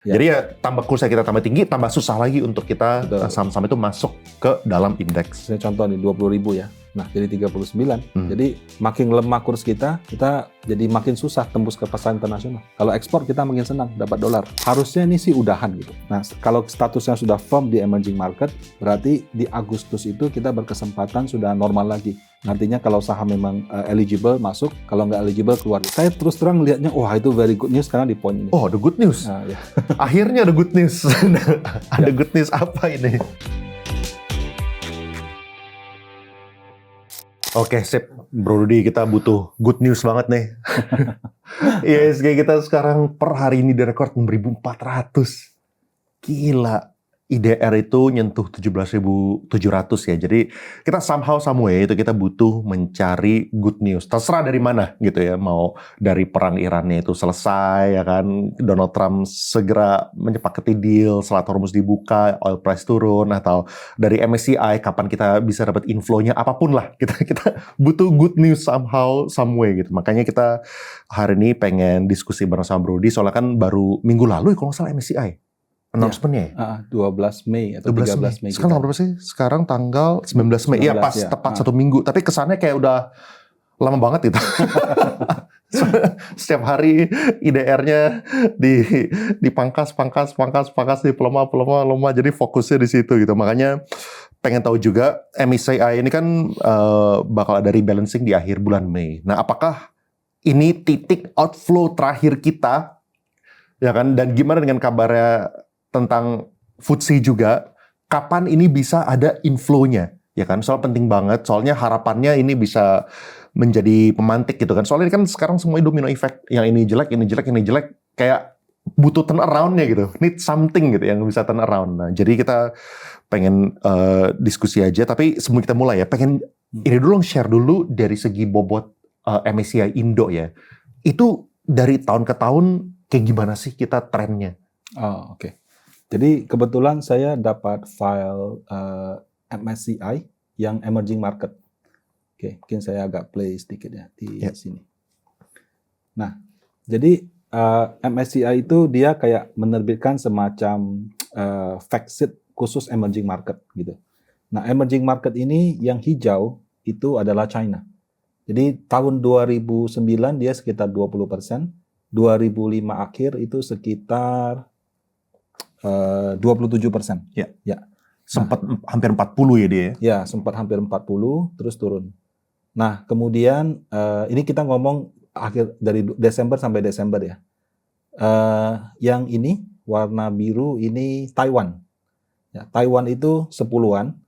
Ya. Jadi ya tambah kursnya kita tambah tinggi, tambah susah lagi untuk kita saham-saham itu masuk ke dalam indeks. Saya contoh nih 20.000 ya. Nah, jadi 39. Jadi makin lemah kurs kita jadi makin susah tembus ke pasar internasional. Kalau ekspor kita makin senang dapat dolar. Harusnya ini sih udahan gitu. Nah, kalau statusnya sudah firm di emerging market, berarti di Agustus itu kita berkesempatan sudah normal lagi. Artinya kalau saham memang eligible masuk, kalau nggak eligible keluar. Saya terus terang lihatnya, wah itu very good news karena di poin ini. Oh, the good news. Nah, ya. Akhirnya ada good news. Ada good news apa ini? Oke, sip. Bro Rudy, kita butuh good news banget nih. IHSG kita sekarang per hari ini direkord 6.400. Gila. IDR itu nyentuh 17.700 ya. Jadi kita somehow someway itu kita butuh mencari good news. Terserah dari mana gitu ya. Mau dari perang Irannya itu selesai ya kan. Donald Trump segera menyepakati deal, Selat Hormuz dibuka, oil price turun, atau dari MSCI kapan kita bisa dapat inflow-nya, apapun lah. Kita butuh good news somehow someway gitu. Makanya kita hari ini pengen diskusi bareng sama Bro Rudy, soalnya kan baru minggu lalu kalau nggak salah MSCI announcement-nya ya? 12 Mei atau 13 Mei. Sekarang tanggal berapa sih? Sekarang tanggal 19 Mei. Iya pas, ya. Tepat 1 minggu. Tapi kesannya kayak udah lama banget gitu. Setiap hari IDR-nya dipangkas, dipelemah. Jadi fokusnya di situ gitu. Makanya pengen tahu juga MSCI ini kan bakal ada rebalancing di akhir bulan Mei. Nah, apakah ini titik outflow terakhir kita? Ya kan? Dan gimana dengan kabarnya tentang FTSE juga, kapan ini bisa ada inflow-nya, ya kan? Soal penting banget, soalnya harapannya ini bisa menjadi pemantik gitu kan. Soalnya kan sekarang semuanya domino effect, yang ini jelek, kayak butuh turn around-nya gitu, need something gitu yang bisa turn around. Nah, jadi kita pengen diskusi aja, tapi sebelum kita mulai ya, pengen ini dulu share dulu dari segi bobot MSCI Indo ya. Itu dari tahun ke tahun kayak gimana sih kita trennya? Oh, oke. Jadi kebetulan saya dapat file MSCI yang emerging market. Oke, mungkin saya agak play sedikit ya di sini. Nah, jadi MSCI itu dia kayak menerbitkan semacam fact sheet khusus emerging market gitu. Nah, emerging market ini yang hijau itu adalah China. Jadi tahun 2009 dia sekitar 20%, 2005 akhir itu sekitar 27%. Ya. Sempat hampir 40 ya dia. Ya, sempat hampir 40 terus turun. Nah, kemudian ini kita ngomong akhir dari Desember sampai Desember ya. Yang ini warna biru ini Taiwan. Ya, Taiwan itu 10-an.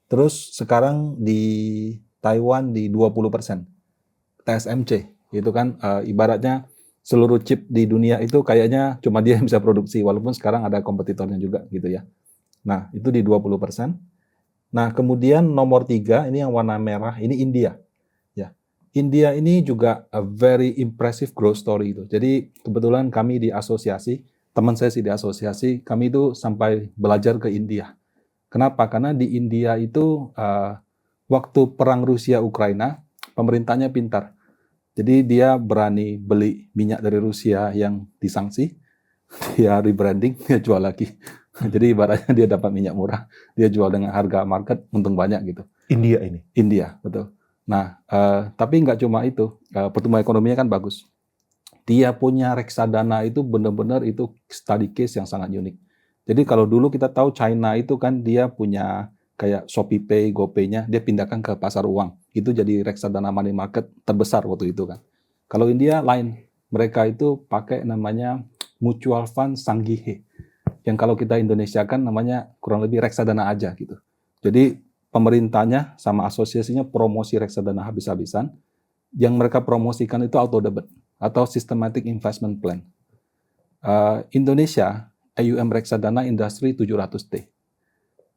Terus sekarang di Taiwan di 20%. TSMC itu kan ibaratnya seluruh chip di dunia itu kayaknya cuma dia yang bisa produksi, walaupun sekarang ada kompetitornya juga gitu ya. Nah, itu di 20%. Nah, kemudian nomor 3, ini yang warna merah, ini India. Ya, India ini juga a very impressive growth story itu. Jadi, kebetulan kami di asosiasi, teman saya sih di asosiasi, kami itu sampai belajar ke India. Kenapa? Karena di India itu waktu perang Rusia-Ukraina, pemerintahnya pintar. Jadi dia berani beli minyak dari Rusia yang disanksi, dia rebranding, dia jual lagi. Jadi ibaratnya dia dapat minyak murah, dia jual dengan harga market, untung banyak gitu. India ini? India, betul. Nah, tapi nggak cuma itu, pertumbuhan ekonominya kan bagus. Dia punya reksadana itu benar-benar itu study case yang sangat unik. Jadi kalau dulu kita tahu China itu kan dia punya kayak ShopeePay, GoPay-nya, dia pindahkan ke pasar uang. Itu jadi reksadana money market terbesar waktu itu kan. Kalau India lain, mereka itu pakai namanya mutual fund Sangihe. Yang kalau kita Indonesia kan namanya kurang lebih reksadana aja gitu. Jadi pemerintahnya sama asosiasinya promosi reksadana habis-habisan. Yang mereka promosikan itu auto debit atau systematic investment plan. Indonesia, AUM reksadana industri 700T.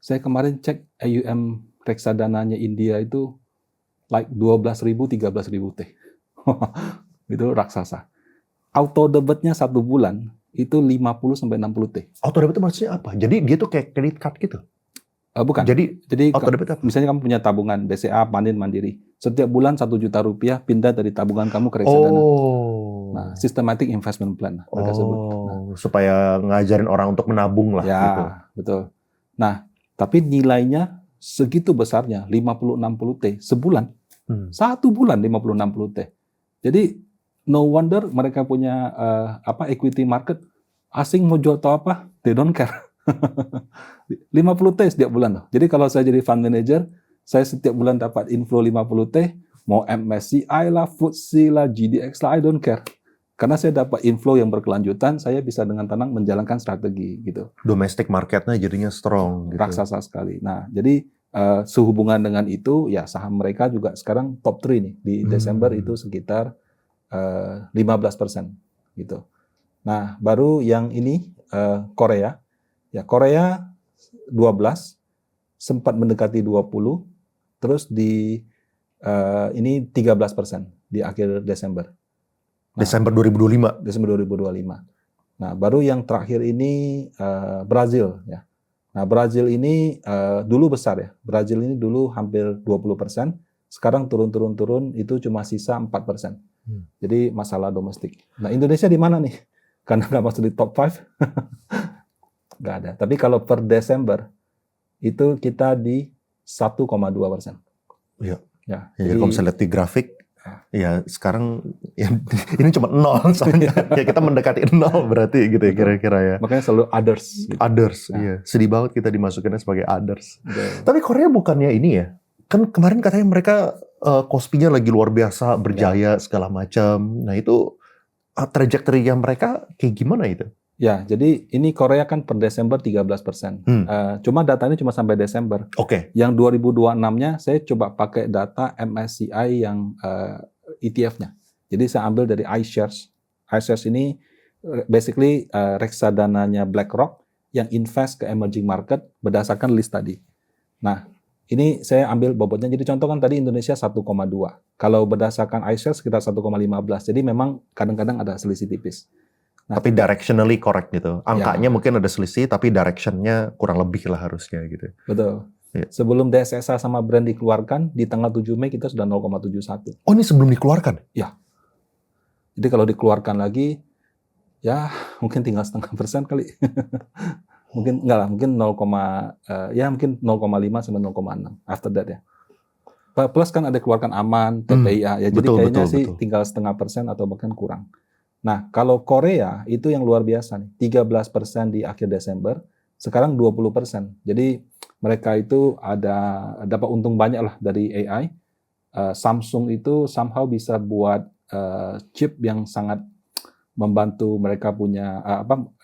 Saya kemarin cek AUM reksadananya India itu like 12.000, 13.000 T. Itu raksasa. Auto debitnya 1 bulan itu 50-60 T. Auto debit itu maksudnya apa? Jadi dia tuh kayak credit card gitu? Bukan. Jadi auto debit apa? Misalnya kamu punya tabungan BCA, Panin, Mandiri. Setiap bulan 1 juta rupiah pindah dari tabungan kamu ke reksadana. Nah, systematic investment plan mereka sebut. Nah, supaya ngajarin orang untuk menabung lah ya, gitu. betul. Nah, tapi nilainya segitu besarnya 50-60 T sebulan. Satu bulan 50-60 T. Jadi no wonder mereka punya equity market asing mau jual atau apa, they don't care. 50 T setiap bulan loh. Jadi kalau saya jadi fund manager, saya setiap bulan dapat inflow 50 T, mau MSCI lah, FTSE lah, GDX lah, I don't care. Karena saya dapat inflow yang berkelanjutan, saya bisa dengan tenang menjalankan strategi gitu. Domestic marketnya jadinya strong gitu. Raksasa sekali. Nah, jadi sehubungan dengan itu, ya saham mereka juga sekarang top 3 nih. Di Desember itu sekitar 15% gitu. Nah, baru yang ini Korea. Ya, Korea 12, sempat mendekati 20, terus di ini 13% di akhir Desember. Desember 2025. Desember 2025. Nah, baru yang terakhir ini Brazil ya. Nah, Brazil ini dulu besar ya. Brazil ini dulu hampir 20%, sekarang turun itu cuma sisa 4%. Jadi masalah domestik. Nah, Indonesia di mana nih? Karena nggak masuk di top 5. Nggak ada. Tapi kalau per Desember itu kita di 1,2%. Iya. Ya, jadi kalau misalnya lihat di grafik, ya sekarang ya, ini cuma 0 soalnya. Ya kita mendekati 0 berarti gitu ya kira-kira ya. Makanya selalu others. Gitu. Others, Nah. iya. Sedih banget kita dimasukinnya sebagai others. Betul. Tapi Korea bukannya ini ya? Kan kemarin katanya mereka Kospi-nya lagi luar biasa, berjaya segala macam. Nah itu trajectory yang mereka kayak gimana itu? Ya, jadi ini Korea kan per Desember 13%. Cuma datanya cuma sampai Desember. Oke. Yang 2026-nya saya coba pakai data MSCI yang ETF-nya. Jadi saya ambil dari iShares. iShares ini basically reksadananya BlackRock yang invest ke emerging market berdasarkan list tadi. Nah, ini saya ambil bobotnya. Jadi contoh kan tadi Indonesia 1,2. Kalau berdasarkan iShares sekitar 1,15. Jadi memang kadang-kadang ada selisih tipis. Nah, tapi directionally correct gitu. Angkanya mungkin ada selisih, tapi directionnya kurang lebih lah harusnya gitu. Betul. Ya. Sebelum DSSA sama Brand dikeluarkan, di tanggal 7 Mei kita sudah 0,71. Oh, ini sebelum dikeluarkan? Ya. Jadi kalau dikeluarkan lagi, ya mungkin tinggal 0,5% kali. Mungkin enggak lah, mungkin 0,5 sampai 0,6 after that ya. Plus kan ada keluarkan aman, TPIA ya. Jadi kayaknya sih tinggal 0,5% atau bahkan kurang. Nah, kalau Korea itu yang luar biasa nih, 13% di akhir Desember, sekarang 20%. Jadi mereka itu dapat untung banyak lah dari AI. Samsung itu somehow bisa buat chip yang sangat membantu mereka punya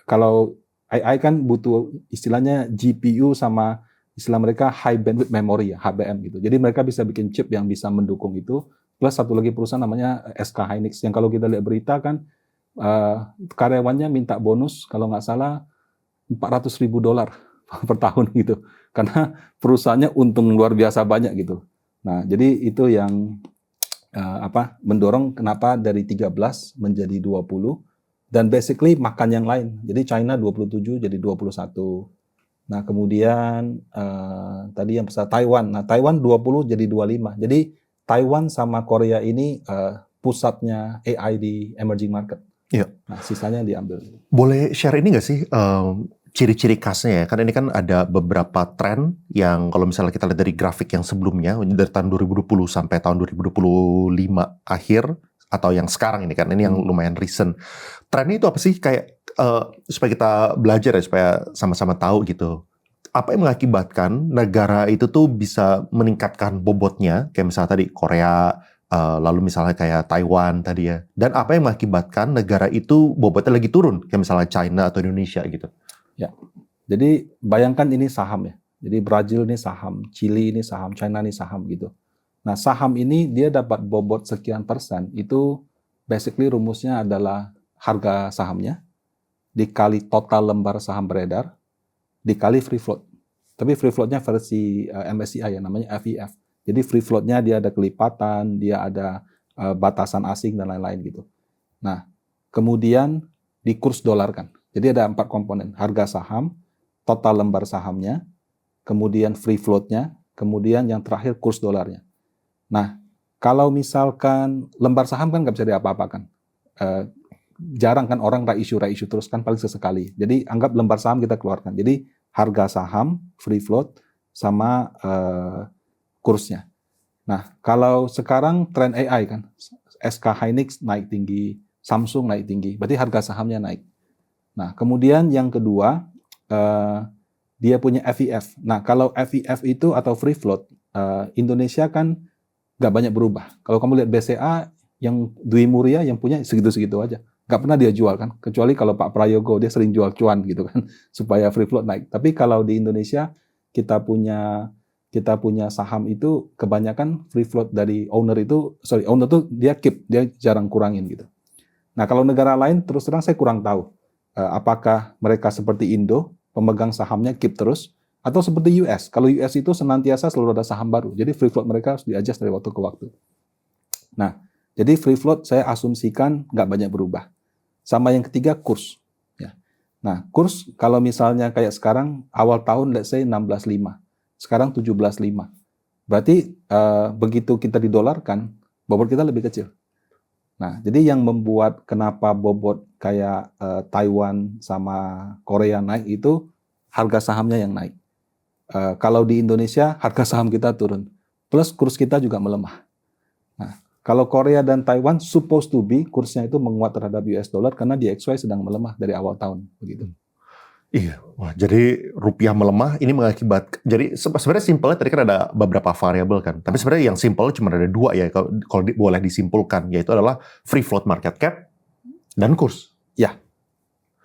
kalau AI kan butuh istilahnya GPU sama istilah mereka high bandwidth memory ya, HBM gitu. Jadi mereka bisa bikin chip yang bisa mendukung itu. Plus satu lagi perusahaan namanya SK Hynix yang kalau kita lihat berita kan karyawannya minta bonus kalau nggak salah $400.000 per tahun gitu, karena perusahaannya untung luar biasa banyak gitu. Nah, jadi itu yang mendorong kenapa dari 13 menjadi 20 dan basically makan yang lain. Jadi China 27 jadi 21. Nah, kemudian tadi yang besar Taiwan. Nah, Taiwan 20 jadi 25. Jadi Taiwan sama Korea ini pusatnya AI di emerging market. Iya. Nah, sisanya diambil. Boleh share ini nggak sih ciri-ciri khasnya ya? Kan ini kan ada beberapa tren yang kalau misalnya kita lihat dari grafik yang sebelumnya dari tahun 2020 sampai tahun 2025 akhir atau yang sekarang ini kan ini yang lumayan recent. Trennya itu apa sih kayak supaya kita belajar ya supaya sama-sama tahu gitu. Apa yang mengakibatkan negara itu tuh bisa meningkatkan bobotnya kayak misalnya tadi Korea, lalu misalnya kayak Taiwan tadi ya. Dan apa yang mengakibatkan negara itu bobotnya lagi turun, kayak misalnya China atau Indonesia gitu. Ya, jadi bayangkan ini saham ya. Jadi Brazil ini saham, Chili ini saham, China ini saham gitu. Nah, saham ini dia dapat bobot sekian persen, itu basically rumusnya adalah harga sahamnya, dikali total lembar saham beredar, dikali free float. Tapi free floatnya versi MSCI ya, namanya FEF. Jadi free float-nya dia ada kelipatan, dia ada batasan asing dan lain-lain gitu. Nah, kemudian di kurs dolar kan. Jadi ada 4 komponen, harga saham, total lembar sahamnya, kemudian free float-nya, kemudian yang terakhir kurs dolarnya. Nah, kalau misalkan lembar saham kan nggak bisa diapa-apakan. jarang kan orang reissue terus kan, paling sesekali. Jadi anggap lembar saham kita keluarkan. Jadi harga saham, free float, sama kursnya. Nah, kalau sekarang tren AI kan, SK Hynix naik tinggi, Samsung naik tinggi, berarti harga sahamnya naik. Nah, kemudian yang kedua, dia punya FIF. Nah, kalau FIF itu atau free float, Indonesia kan nggak banyak berubah. Kalau kamu lihat BCA, yang Dwi Muria yang punya segitu-segitu aja. Nggak pernah dia jual kan. Kecuali kalau Pak Prayogo, dia sering jual cuan gitu kan, supaya free float naik. Tapi kalau di Indonesia, kita punya saham itu kebanyakan free float dari owner tuh dia keep, dia jarang kurangin gitu. Nah, kalau negara lain terus terang saya kurang tahu. Apakah mereka seperti Indo, pemegang sahamnya keep terus, atau seperti US. Kalau US itu senantiasa selalu ada saham baru. Jadi free float mereka harus di-adjust dari waktu ke waktu. Nah, jadi free float saya asumsikan nggak banyak berubah. Sama yang ketiga, kurs. Ya. Nah, kurs kalau misalnya kayak sekarang, awal tahun let's say 16.5. Sekarang 17.5. Berarti begitu kita didolarkan, bobot kita lebih kecil. Nah, jadi yang membuat kenapa bobot kayak Taiwan sama Korea naik itu harga sahamnya yang naik. Kalau di Indonesia, harga saham kita turun. Plus kurs kita juga melemah. Nah, kalau Korea dan Taiwan supposed to be kursnya itu menguat terhadap US dollar karena DXY sedang melemah dari awal tahun begitu. Iya, wah, jadi rupiah melemah ini mengakibatkan. Jadi sebenarnya simpelnya tadi kan ada beberapa variabel kan. Tapi sebenarnya yang simpel cuma ada dua ya kalau boleh disimpulkan, yaitu adalah free float market cap dan kurs. Ya.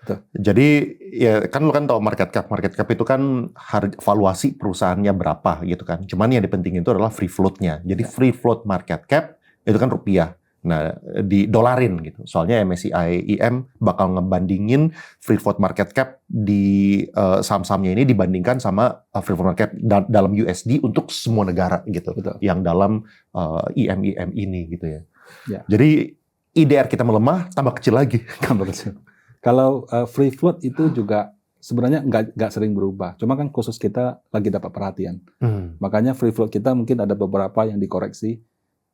Betul. Jadi ya kan lu kan tahu market cap itu kan valuasi perusahaannya berapa gitu kan. Cuman yang dipentingin itu adalah free float-nya. Jadi free float market cap itu kan rupiah. Nah, di dolarin gitu. Soalnya MSCI IM bakal ngebandingin free float market cap di saham-sahamnya ini dibandingkan sama free float market cap dalam USD untuk semua negara gitu. Betul. Yang dalam IM ini gitu ya. Ya. Jadi IDR kita melemah, tambah kecil lagi. Tambah kecil. Kalau free float itu juga sebenarnya nggak sering berubah. Cuma kan khusus kita lagi dapat perhatian. Makanya free float kita mungkin ada beberapa yang dikoreksi.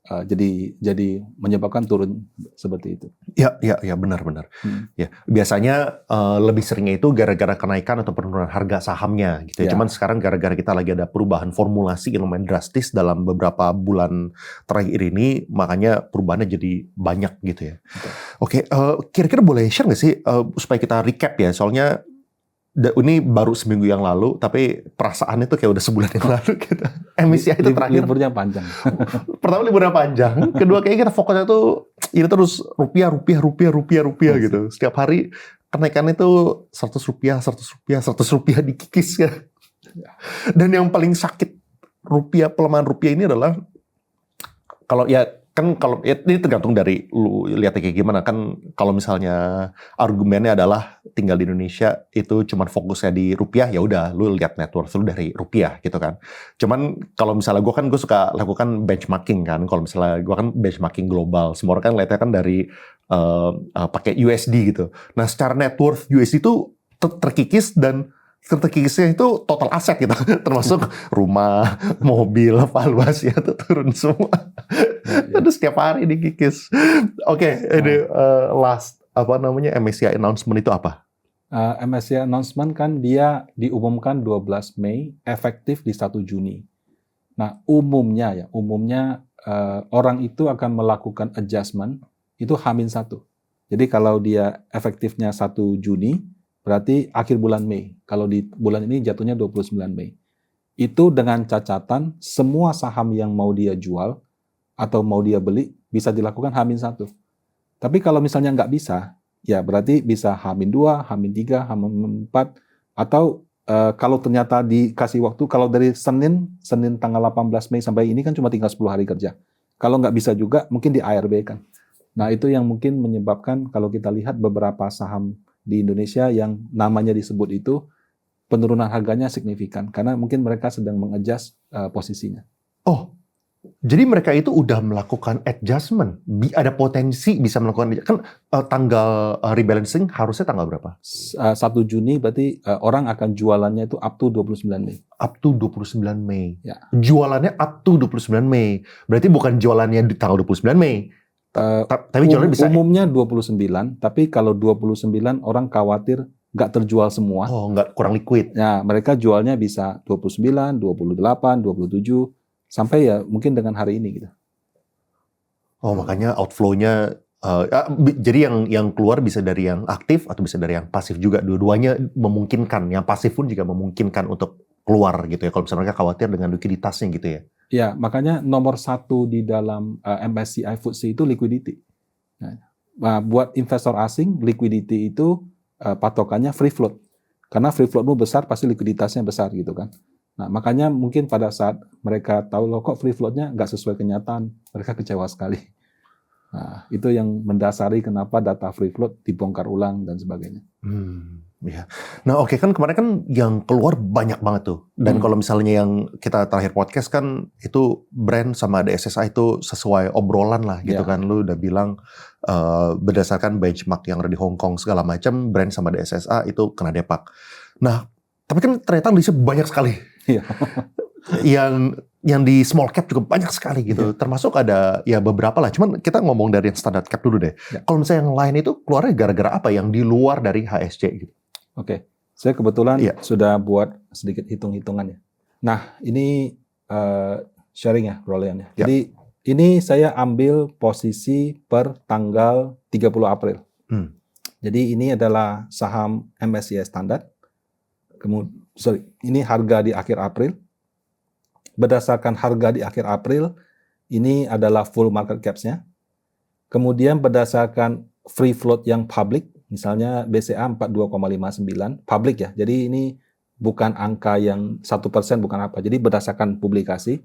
Jadi menyebabkan turun seperti itu. Ya, benar. Ya, biasanya lebih seringnya itu gara-gara kenaikan atau penurunan harga sahamnya gitu. Ya. Cuman sekarang gara-gara kita lagi ada perubahan formulasi yang lumayan drastis dalam beberapa bulan terakhir ini, makanya perubahannya jadi banyak gitu ya. Betul. Oke, kira-kira boleh share nggak sih supaya kita recap ya? Soalnya ini baru seminggu yang lalu, tapi perasaannya tuh kayak udah sebulan yang lalu gitu. MSCI itu terakhir. Liburnya panjang. Pertama liburnya panjang, kedua kayaknya kita fokusnya tuh ini terus rupiah gitu. Setiap hari kenaikannya tuh 100 rupiah dikikis ya. Dan yang paling sakit pelemahan rupiah ini adalah kalau ini tergantung dari lu lihatnya kayak gimana kan. Kalau misalnya argumennya adalah tinggal di Indonesia itu cuman fokusnya di rupiah, ya udah lu lihat net worth lu dari rupiah gitu kan. Cuman kalau misalnya gue suka lakukan benchmarking kan. Kalau misalnya gue kan benchmarking global, semua orang kan lihatnya kan dari pakai USD gitu. Nah, secara net worth USD itu terkikis dan terkikisnya itu total aset gitu, termasuk rumah, mobil, valuasinya tuh turun semua. Terus setiap hari dikikis. Oke, ini last MSCI announcement itu apa? MSCI announcement kan dia diumumkan 12 Mei, efektif di 1 Juni. Nah, umumnya orang itu akan melakukan adjustment itu H-1. Jadi kalau dia efektifnya 1 Juni, berarti akhir bulan Mei. Kalau di bulan ini jatuhnya 29 Mei. Itu dengan catatan semua saham yang mau dia jual atau mau dia beli bisa dilakukan H-1. Tapi kalau misalnya nggak bisa, ya berarti bisa H-2, H-3, H-4, atau kalau ternyata dikasih waktu, kalau dari Senin tanggal 18 Mei sampai ini kan cuma tinggal 10 hari kerja. Kalau nggak bisa juga, mungkin di ARB kan. Nah, itu yang mungkin menyebabkan kalau kita lihat beberapa saham di Indonesia yang namanya disebut itu penurunan harganya signifikan karena mungkin mereka sedang mengadjust posisinya. Oh, jadi mereka itu udah melakukan adjustment, ada potensi bisa melakukan kan tanggal rebalancing harusnya tanggal berapa? 1 Juni berarti orang akan jualannya itu up to 29 Mei. Up to 29 Mei. Ya. Jualannya up to 29 Mei. Berarti bukan jualannya di tanggal 29 Mei. Tapi jualnya bisa. Umumnya 29, tapi kalau 29 orang khawatir nggak terjual semua. Oh, nggak kurang liquid. Ya, mereka jualnya bisa 29, 28, 27, sampai ya mungkin dengan hari ini gitu. Oh, makanya outflow-nya jadi yang keluar bisa dari yang aktif atau bisa dari yang pasif juga. Dua-duanya memungkinkan. Yang pasif pun juga memungkinkan untuk keluar gitu ya. Kalau misalnya mereka khawatir dengan likuiditasnya gitu ya. Ya, makanya nomor satu di dalam MSCI FTSE itu liquidity. Nah, buat investor asing, liquidity itu patokannya free float. Karena free floatmu besar, pasti likuiditasnya besar gitu kan. Nah, makanya mungkin pada saat mereka tahu loh kok free floatnya nggak sesuai kenyataan, mereka kecewa sekali. Nah, itu yang mendasari kenapa data free float dibongkar ulang dan sebagainya. Ya. Nah, oke, kan kemarin kan yang keluar banyak banget tuh. Dan kalau misalnya yang kita terakhir podcast kan itu Brand sama DSSA itu sesuai obrolan lah gitu kan. Lu udah bilang berdasarkan benchmark yang ada di Hong Kong segala macam, Brand sama DSSA itu kena depak. Nah, tapi kan ternyata listnya banyak sekali. Iya. yang di small cap juga banyak sekali gitu. Termasuk ada ya beberapa lah. Cuman kita ngomong dari yang standard cap dulu deh. Kalau misalnya yang lain itu keluarnya gara-gara apa yang di luar dari HSC gitu? Oke. Saya kebetulan sudah buat sedikit hitung-hitungan ya. Nah, ini sharing ya, perolehannya. Jadi ini saya ambil posisi per tanggal 30 April. Jadi ini adalah saham MSCI Standard. Kemudian, ini harga di akhir April. Berdasarkan harga di akhir April, ini adalah full market caps-nya. Kemudian berdasarkan free float yang public, misalnya BCA 42,59, public ya. Jadi ini bukan angka yang 1%, bukan apa. Jadi berdasarkan publikasi,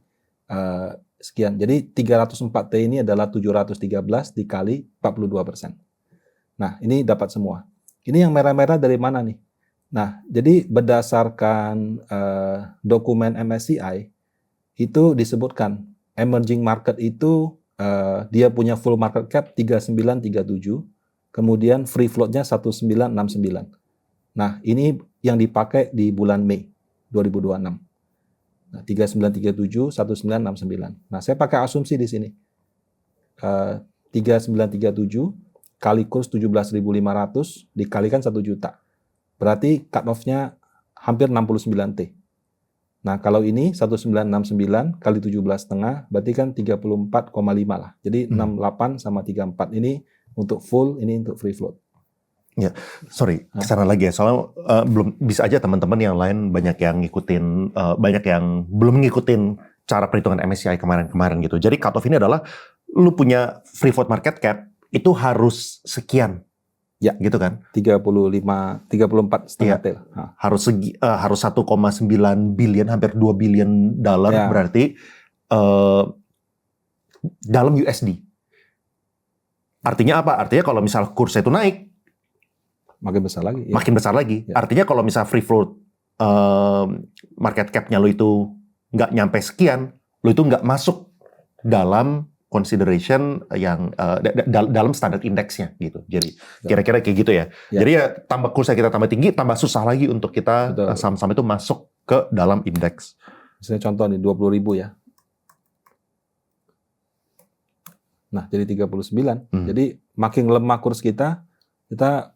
sekian. Jadi 304T ini adalah 713 dikali 42%. Nah, ini dapat semua. Ini yang merah-merah dari mana nih? Nah, jadi berdasarkan dokumen MSCI, itu disebutkan emerging market itu dia punya full market cap 3937, kemudian free float-nya 1969. Nah, ini yang dipakai di bulan Mei 2026. Nah, 3937, 1969. Nah, saya pakai asumsi di sini. 3937 kali kurs 17.500 dikalikan 1 juta. Berarti cut off-nya hampir 69T. Nah, kalau ini 1969 kali 17,5 berarti kan 34,5 lah. Jadi 68 sama 34 ini untuk full, ini untuk free float. Ya, sorry, kesana lagi ya. Soalnya belum bisa aja teman-teman yang lain banyak yang ngikutin, banyak yang belum ngikutin cara perhitungan MSCI kemarin-kemarin gitu. Jadi cut off ini adalah lu punya free float market cap itu harus sekian. Ya, gitu kan? 34 setengah T. Harus 1,9 billion, hampir 2 billion dollar berarti dalam USD. Artinya apa? Artinya kalau misal kursnya itu naik, makin besar lagi. Makin besar lagi. Artinya kalau misal free float market cap-nya lo itu nggak nyampe sekian, lo itu nggak masuk dalam consideration yang dalam standar indeksnya gitu. Jadi kira-kira kayak gitu ya. Jadi ya tambah kursnya kita tambah tinggi, tambah susah lagi untuk kita saham-saham itu masuk ke dalam indeks. Misalnya contoh nih 20.000 ya. Nah, jadi 39. Jadi makin lemah kurs kita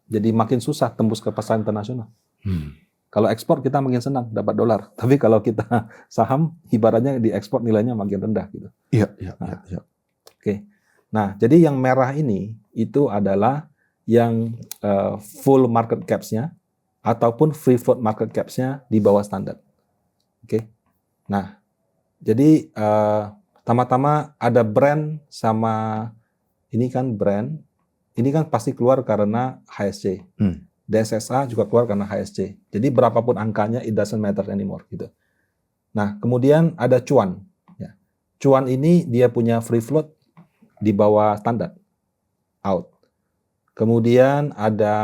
jadi makin susah tembus ke pasar internasional. Kalau ekspor kita makin senang dapat dolar. Tapi kalau kita saham ibaratnya di ekspor nilainya makin rendah gitu. Iya. Oke. Nah, jadi yang merah ini itu adalah yang full market caps-nya ataupun free float market caps-nya di bawah standar. Oke. Nah, jadi pertama-tama ada brand sama ini kan brand. Ini kan pasti keluar karena HSC. DSSA juga keluar karena HSC. Jadi berapapun angkanya, it doesn't matter anymore gitu. Nah, kemudian ada cuan. Ya. Cuan ini dia punya free float di bawah standar, out. Kemudian ada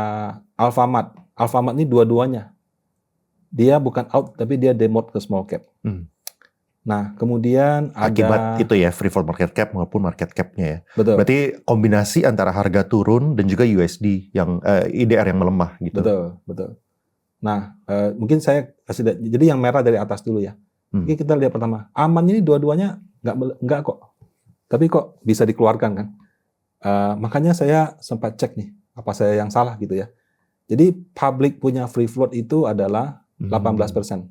Alfamart. Alfamart ini dua-duanya. Dia bukan out, tapi dia demote ke small cap. Nah, kemudian ada akibat itu ya free float market cap maupun market cap-nya ya. Betul. Berarti kombinasi antara harga turun dan juga USD yang IDR yang melemah gitu. Betul. Nah, mungkin saya kasih jadi yang merah dari atas dulu ya. Oke, kita lihat pertama. Aman ini dua-duanya enggak kok. Tapi kok bisa dikeluarkan kan? Makanya saya sempat cek nih, apa saya yang salah gitu ya. Jadi public punya free float itu adalah 18%.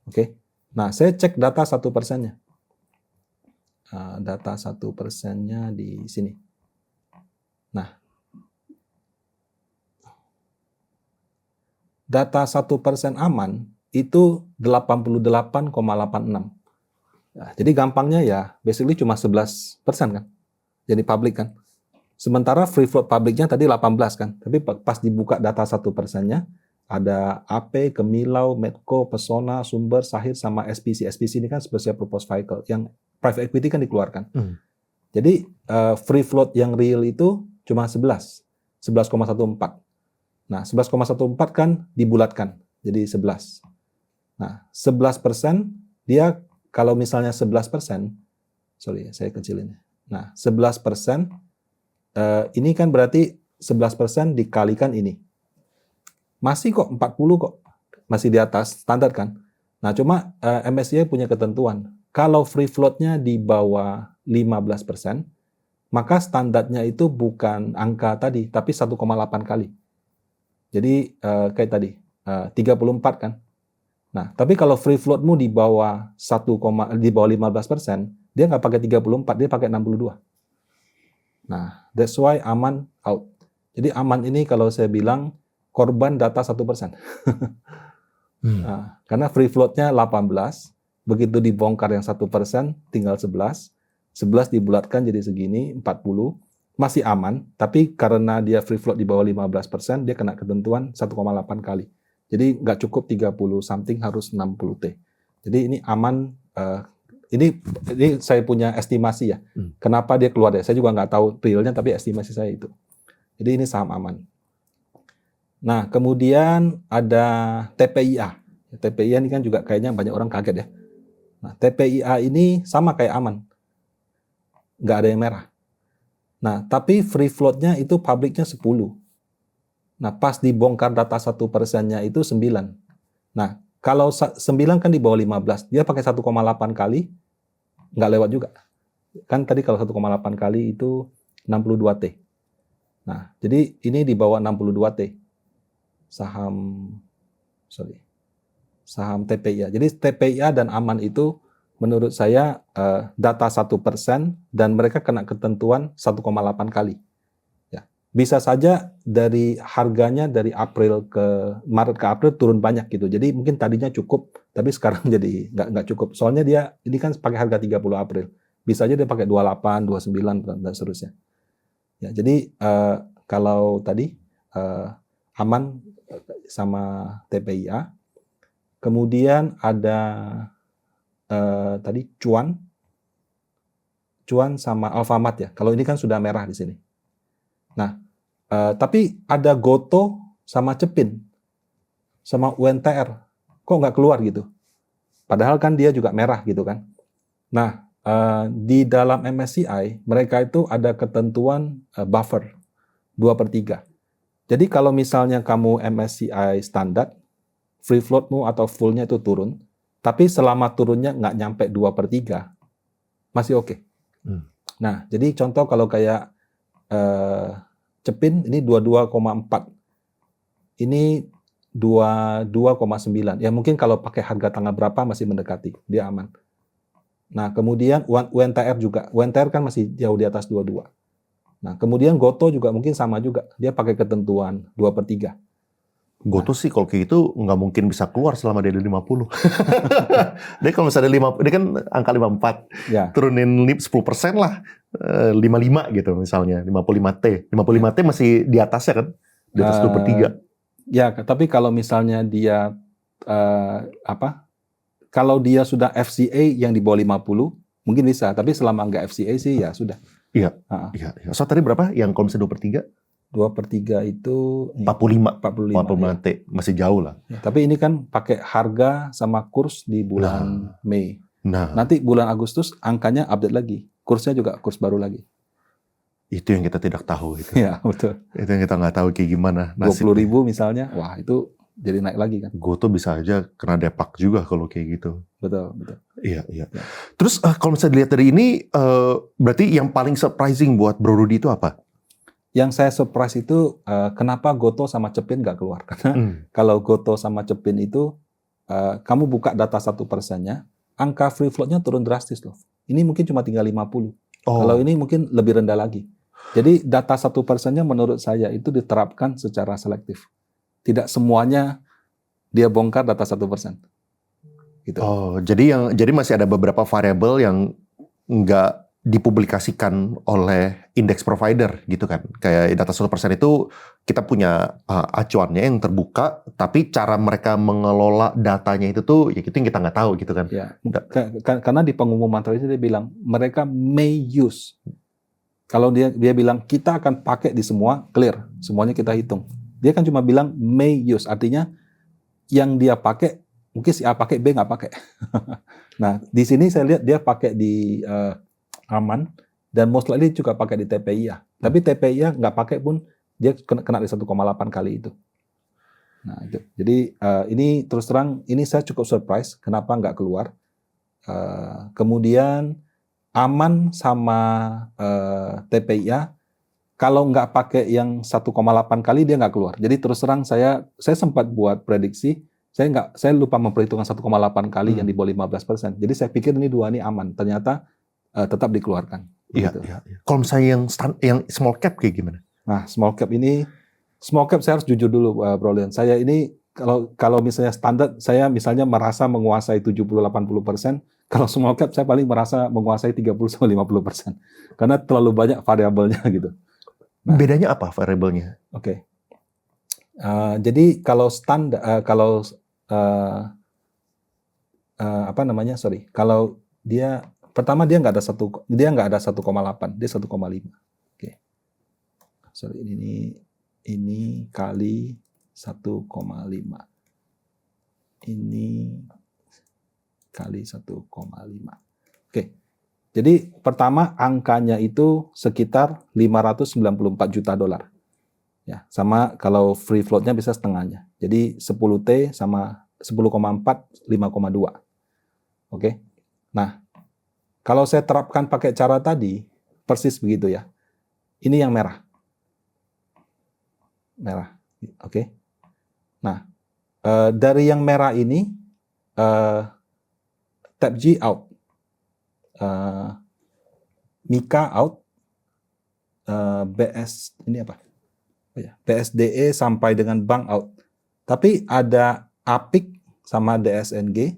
Oke. Nah, saya cek data 1%-nya. Data 1%-nya di sini. Nah, data 1% aman itu 88,86. Nah, jadi gampangnya ya, basically cuma 11% kan. Jadi public kan. Sementara free float publiknya tadi 18 kan. Tapi pas dibuka data 1%-nya, ada AP, Gemilau, Medco, Pesona, Sumber, Sahir, sama SPC. SPC ini kan Special Purpose Vehicle. Yang private equity kan dikeluarkan. Jadi free float yang real itu cuma 11,14. Nah, 11,14 kan dibulatkan. Jadi 11. Nah, 11% dia kalau misalnya 11%, sorry saya kecilin. Nah, 11%, ini kan berarti 11% dikalikan ini. Masih kok 40 kok. Masih di atas standar kan. Nah, cuma MSCI punya ketentuan. Kalau free float-nya di bawah 15%, maka standarnya itu bukan angka tadi, tapi 1,8 kali. Jadi kayak tadi, 34 kan. Nah, tapi kalau free float-mu di bawah 15%, dia nggak pakai 34, dia pakai 62. Nah, that's why aman out. Jadi aman ini kalau saya bilang korban data 1%. Nah, karena free float-nya 18, begitu dibongkar yang 1%, tinggal 11. 11 dibulatkan jadi segini, 40. Masih aman, tapi karena dia free float di bawah 15%, dia kena ketentuan 1,8 kali. Jadi nggak cukup 30 something, harus 60 T. Jadi ini aman. Ini saya punya estimasi ya. Kenapa dia keluar ya? Saya juga nggak tahu realnya, tapi estimasi saya itu. Jadi ini saham aman. Nah, kemudian ada TPIA. TPIA ini kan juga kayaknya banyak orang kaget ya. Nah, TPIA ini sama kayak aman. Nggak ada yang merah. Nah, tapi free float-nya itu publiknya 10. Nah, pas dibongkar data 1%-nya itu 9. Nah, kalau 9 kan di bawah 15, dia pakai 1,8 kali, nggak lewat juga. Kan tadi kalau 1,8 kali itu 62 T. Nah, jadi ini di bawah 62 T. Saham TPIA. Jadi TPIA dan aman itu menurut saya data 1% dan mereka kena ketentuan 1,8 kali. Bisa saja dari harganya dari Maret ke April turun banyak gitu. Jadi mungkin tadinya cukup, tapi sekarang jadi nggak cukup. Soalnya dia ini kan pakai harga 30 April. Bisa aja dia pakai 28, 29 dan seterusnya. Ya, jadi kalau tadi aman sama TPIA. Kemudian ada tadi Cuan sama Alfamart ya. Kalau ini kan sudah merah di sini. Nah, tapi ada Goto sama Cepin, sama UNTR. Kok nggak keluar gitu? Padahal kan dia juga merah gitu kan. Nah, di dalam MSCI, mereka itu ada ketentuan buffer, 2/3. Jadi kalau misalnya kamu MSCI standar, free float-mu atau full-nya itu turun, tapi selama turunnya nggak nyampe 2/3, masih oke. Nah, jadi contoh kalau kayak Cepin ini 22,4. Ini 22,9. Ya mungkin kalau pakai harga tanggal berapa masih mendekati, dia aman. Nah, kemudian UNTR juga. UNTR kan masih jauh di atas 22. Nah, kemudian Goto juga mungkin sama juga. Dia pakai ketentuan 2/3. Goto sih kalau kayak gitu nggak mungkin bisa keluar selama dia di 50. Dia kalau misalnya 5, dia kan angka 54. Ya. Turunin 10% lah. 55 gitu misalnya, 55T. 55T masih di atasnya kan? Di atas 2/3. Ya, tapi kalau misalnya dia kalau dia sudah FCA yang di bawah 50, mungkin bisa. Tapi selama nggak FCA sih ya sudah. Iya. So tadi berapa yang kalau misalnya 2/3? 2/3 itu 45 T, masih jauh lah. Ya, tapi ini kan pakai harga sama kurs di bulan Mei. Nanti bulan Agustus angkanya update lagi. Kursnya juga kurs baru lagi. Itu yang kita tidak tahu. Itu. Ya, betul. Itu yang kita nggak tahu kayak gimana. 20.000 misalnya, wah itu jadi naik lagi kan. Goto bisa aja kena depak juga kalau kayak gitu. Betul. Iya, iya. Ya. Terus kalau misalnya dilihat dari ini, berarti yang paling surprising buat Bro Rudy itu apa? Yang saya surprise itu kenapa Goto sama Cepin nggak keluar? Karena kalau Goto sama Cepin itu kamu buka data 1%-nya, angka free float-nya turun drastis loh. Ini mungkin cuma tinggal 50. Kalau ini mungkin lebih rendah lagi. Jadi data 1%-nya menurut saya itu diterapkan secara selektif. Tidak semuanya dia bongkar data 1%. Gitu. Jadi masih ada beberapa variabel yang nggak dipublikasikan oleh index provider gitu kan. Kayak data 1% itu kita punya acuannya yang terbuka, tapi cara mereka mengelola datanya itu tuh ya itu yang kita nggak tahu gitu kan. Ya, karena di pengumuman tadi dia bilang mereka may use. Kalau dia bilang kita akan pakai di semua, clear, semuanya kita hitung. Dia kan cuma bilang may use, artinya yang dia pakai mungkin si A pakai, B nggak pakai. Nah, di sini saya lihat dia pakai di aman dan most likely juga pakai di TPIA. Tapi TPIA nggak pakai pun dia kena di 1,8 kali itu. Nah, itu. Jadi ini terus terang ini saya cukup surprise kenapa nggak keluar. Kemudian aman sama TPIA kalau nggak pakai yang 1,8 kali dia nggak keluar. Jadi terus terang saya sempat buat prediksi, saya lupa memperhitungkan 1,8 kali yang di bawah 15%. Jadi saya pikir ini dua ini aman. Ternyata tetap dikeluarkan. Iya, iya. Kalau misalnya yang small cap kayak gimana? Nah, small cap saya harus jujur dulu, Bro Leon. Saya ini kalau misalnya standar, saya misalnya merasa menguasai 70-80%. Kalau small cap saya paling merasa menguasai 30-50%. Karena terlalu banyak variabelnya gitu. Nah, bedanya apa variabelnya? Oke. Jadi kalau standar, kalau dia pertama dia nggak ada 1,8, dia 1,5. Oke. Sorry, ini kali 1,5. Ini kali 1,5. Oke. Jadi pertama angkanya itu sekitar 594 juta dolar. Ya, sama kalau free float-nya bisa setengahnya. Jadi 10T sama 10,4 5,2. Oke. Nah, kalau saya terapkan pakai cara tadi, persis begitu ya. Ini yang merah. Merah. Oke. Nah, dari yang merah ini, Tab G out. Mika out. BS, ini apa? BSDE sampai dengan bank out. Tapi ada APIK sama DSNG,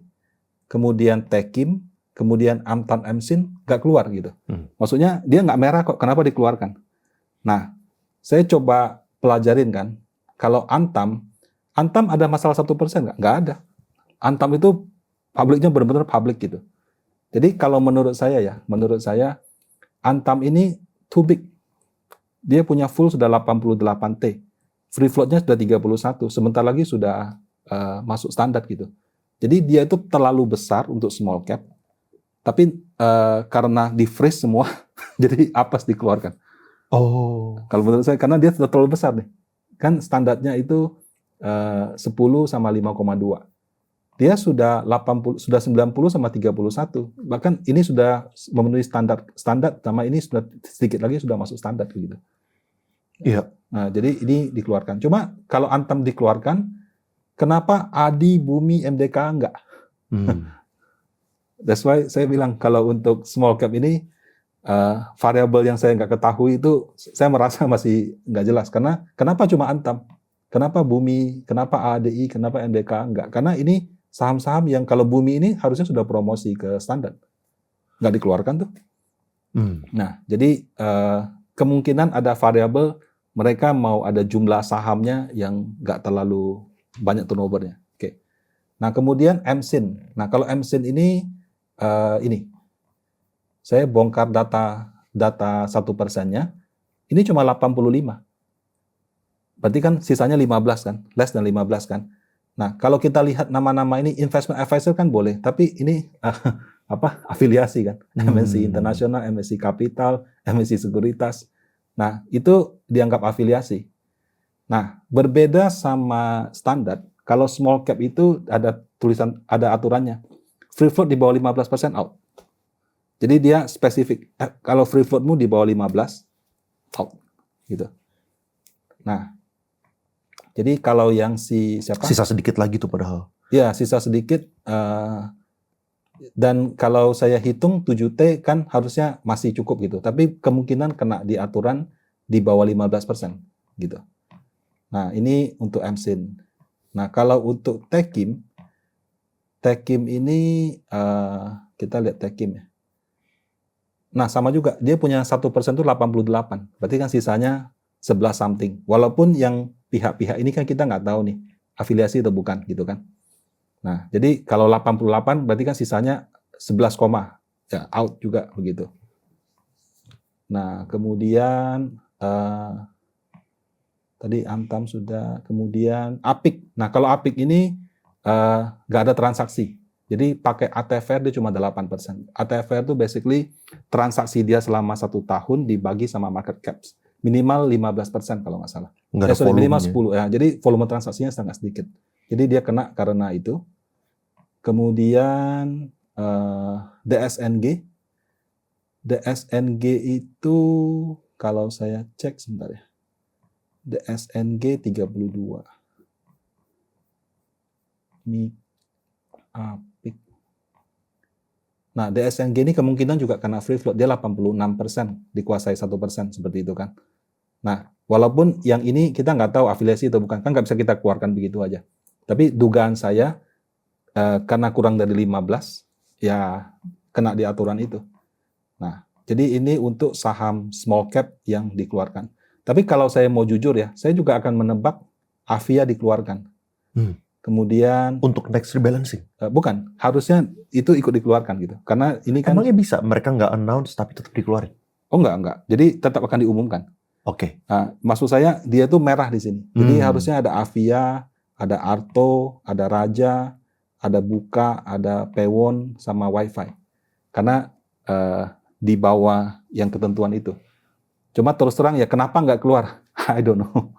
kemudian Tekim, kemudian Antam Emsin nggak keluar gitu. Maksudnya dia nggak merah kok, kenapa dikeluarkan? Nah, saya coba pelajarin kan, kalau Antam ada masalah 1% nggak? Nggak ada. Antam itu publiknya benar-benar publik gitu. Jadi kalau menurut saya Antam ini too big. Dia punya full sudah 88T. Free float-nya sudah 31, sebentar lagi sudah masuk standar gitu. Jadi dia itu terlalu besar untuk small cap. Tapi karena di freeze semua, jadi apes dikeluarkan. Kalau menurut saya, karena dia sudah terlalu besar nih. Kan standarnya itu 10 sama 5,2. Dia sudah 90 sama 31. Bahkan ini sudah memenuhi standar sama ini sudah sedikit lagi sudah masuk standar gitu. Iya. Nah, jadi ini dikeluarkan. Cuma kalau Antam dikeluarkan, kenapa Adi, Bumi, MDK enggak? That's why saya bilang kalau untuk small cap ini variabel yang saya nggak ketahui itu saya merasa masih nggak jelas. Karena kenapa cuma Antam? Kenapa Bumi? Kenapa ADI? Kenapa MDK enggak? Karena ini saham-saham yang kalau Bumi ini harusnya sudah promosi ke standar, nggak dikeluarkan tuh. Nah, jadi kemungkinan ada variabel mereka mau ada jumlah sahamnya yang nggak terlalu banyak turnovernya. Oke. Nah, kemudian MSIN. Nah, kalau MSIN ini saya bongkar data 1%-nya, ini cuma 85. Berarti kan sisanya 15 kan, less than 15 kan. Nah, kalau kita lihat nama-nama ini investment advisor kan boleh, tapi ini afiliasi kan, MNC Internasional, MNC Capital, MNC Sekuritas. Nah, itu dianggap afiliasi. Nah, berbeda sama standar, kalau small cap itu ada tulisan, ada aturannya. Free float di bawah 15% out. Jadi dia spesifik. Kalau free floatmu di bawah 15 out gitu. Nah, jadi kalau yang siapa? Sisa sedikit lagi tuh padahal. Ya, sisa sedikit. Dan kalau saya hitung 7T kan harusnya masih cukup gitu. Tapi kemungkinan kena di aturan di bawah 15% gitu. Nah, ini untuk MSIN. Nah, kalau untuk Techim ini kita lihat Techim ya. Nah, sama juga. Dia punya 1% itu 88. Berarti kan sisanya 11 something. Walaupun yang pihak-pihak ini kan kita nggak tahu nih afiliasi atau bukan gitu kan. Nah, jadi kalau 88 berarti kan sisanya 11, ya out juga begitu. Nah, kemudian tadi Antam sudah, kemudian Apik. Nah, kalau Apik ini nggak ada transaksi. Jadi pakai ATFR dia cuma 8%. ATFR itu basically transaksi dia selama 1 tahun dibagi sama market caps. Minimal 15% kalau nggak salah. Minimal 10 ya. Jadi volume transaksinya sangat sedikit. Jadi dia kena karena itu. Kemudian DSNG. DSNG itu kalau saya cek sebentar ya. DSNG 32. Ini Apik. Nah, DSNG ini kemungkinan juga kena free float. Dia 86%, dikuasai 1%, seperti itu kan. Nah, walaupun yang ini kita nggak tahu afiliasi atau bukan, kan nggak bisa kita keluarkan begitu aja. Tapi dugaan saya, karena kurang dari 15, ya kena di aturan itu. Nah, jadi ini untuk saham small cap yang dikeluarkan. Tapi kalau saya mau jujur ya, saya juga akan menebak Avia dikeluarkan. Kemudian untuk next rebalancing? Bukan, harusnya itu ikut dikeluarkan gitu. Karena ini kan emangnya bisa mereka nggak announce tapi tetap dikeluarin? Oh enggak. Jadi tetap akan diumumkan. Oke. Nah, maksud saya dia tuh merah di sini. Jadi harusnya ada Avia, ada Arto, ada Raja, ada Buka, ada Pewon sama Wi-Fi. Karena di bawah yang ketentuan itu. Cuma terus terang ya kenapa nggak keluar? I don't know.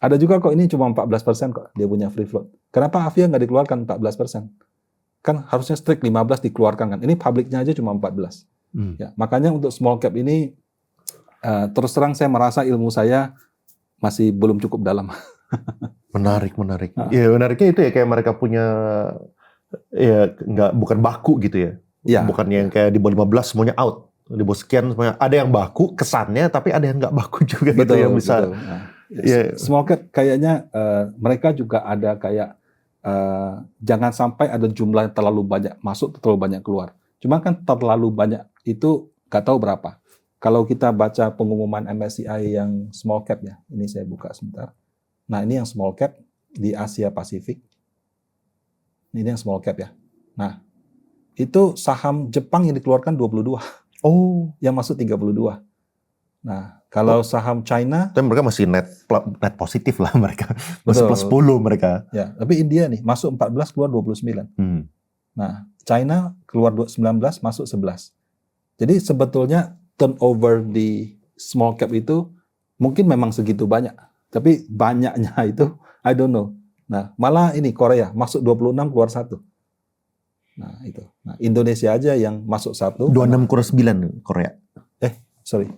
Ada juga kok ini cuma 14% kok dia punya free float. Kenapa Avia nggak dikeluarkan 14%? Kan harusnya strict 15 dikeluarkan kan. Ini publiknya aja cuma 14. Ya, makanya untuk small cap ini terus terang saya merasa ilmu saya masih belum cukup dalam. Menarik. Ya menariknya itu ya kayak mereka punya ya bukan baku gitu ya. Ya. Bukan yang kayak di bawah 15 semuanya out. Di bawah sekian semuanya ada yang baku kesannya tapi ada yang nggak baku juga gitu yang bisa. Betul. Nah, small cap kayaknya mereka juga ada kayak jangan sampai ada jumlah yang terlalu banyak masuk, terlalu banyak keluar. Cuma kan terlalu banyak itu nggak tahu berapa. Kalau kita baca pengumuman MSCI yang small cap ya, ini saya buka sebentar. Nah ini yang small cap di Asia Pasifik. Ini yang small cap ya. Nah itu saham Jepang yang dikeluarkan 22. Oh, yang masuk 32. Nah, kalau saham China, tapi mereka masih net positif lah mereka. Masih plus 10 mereka. Ya, tapi India nih masuk 14 keluar 29. Nah, China keluar 19 masuk 11. Jadi sebetulnya turnover di small cap itu mungkin memang segitu banyak, tapi banyaknya itu I don't know. Nah, malah ini Korea masuk 26 keluar 1. Nah, itu. Nah, Indonesia aja yang masuk 1. 26 keluar 9 Korea. Sorry.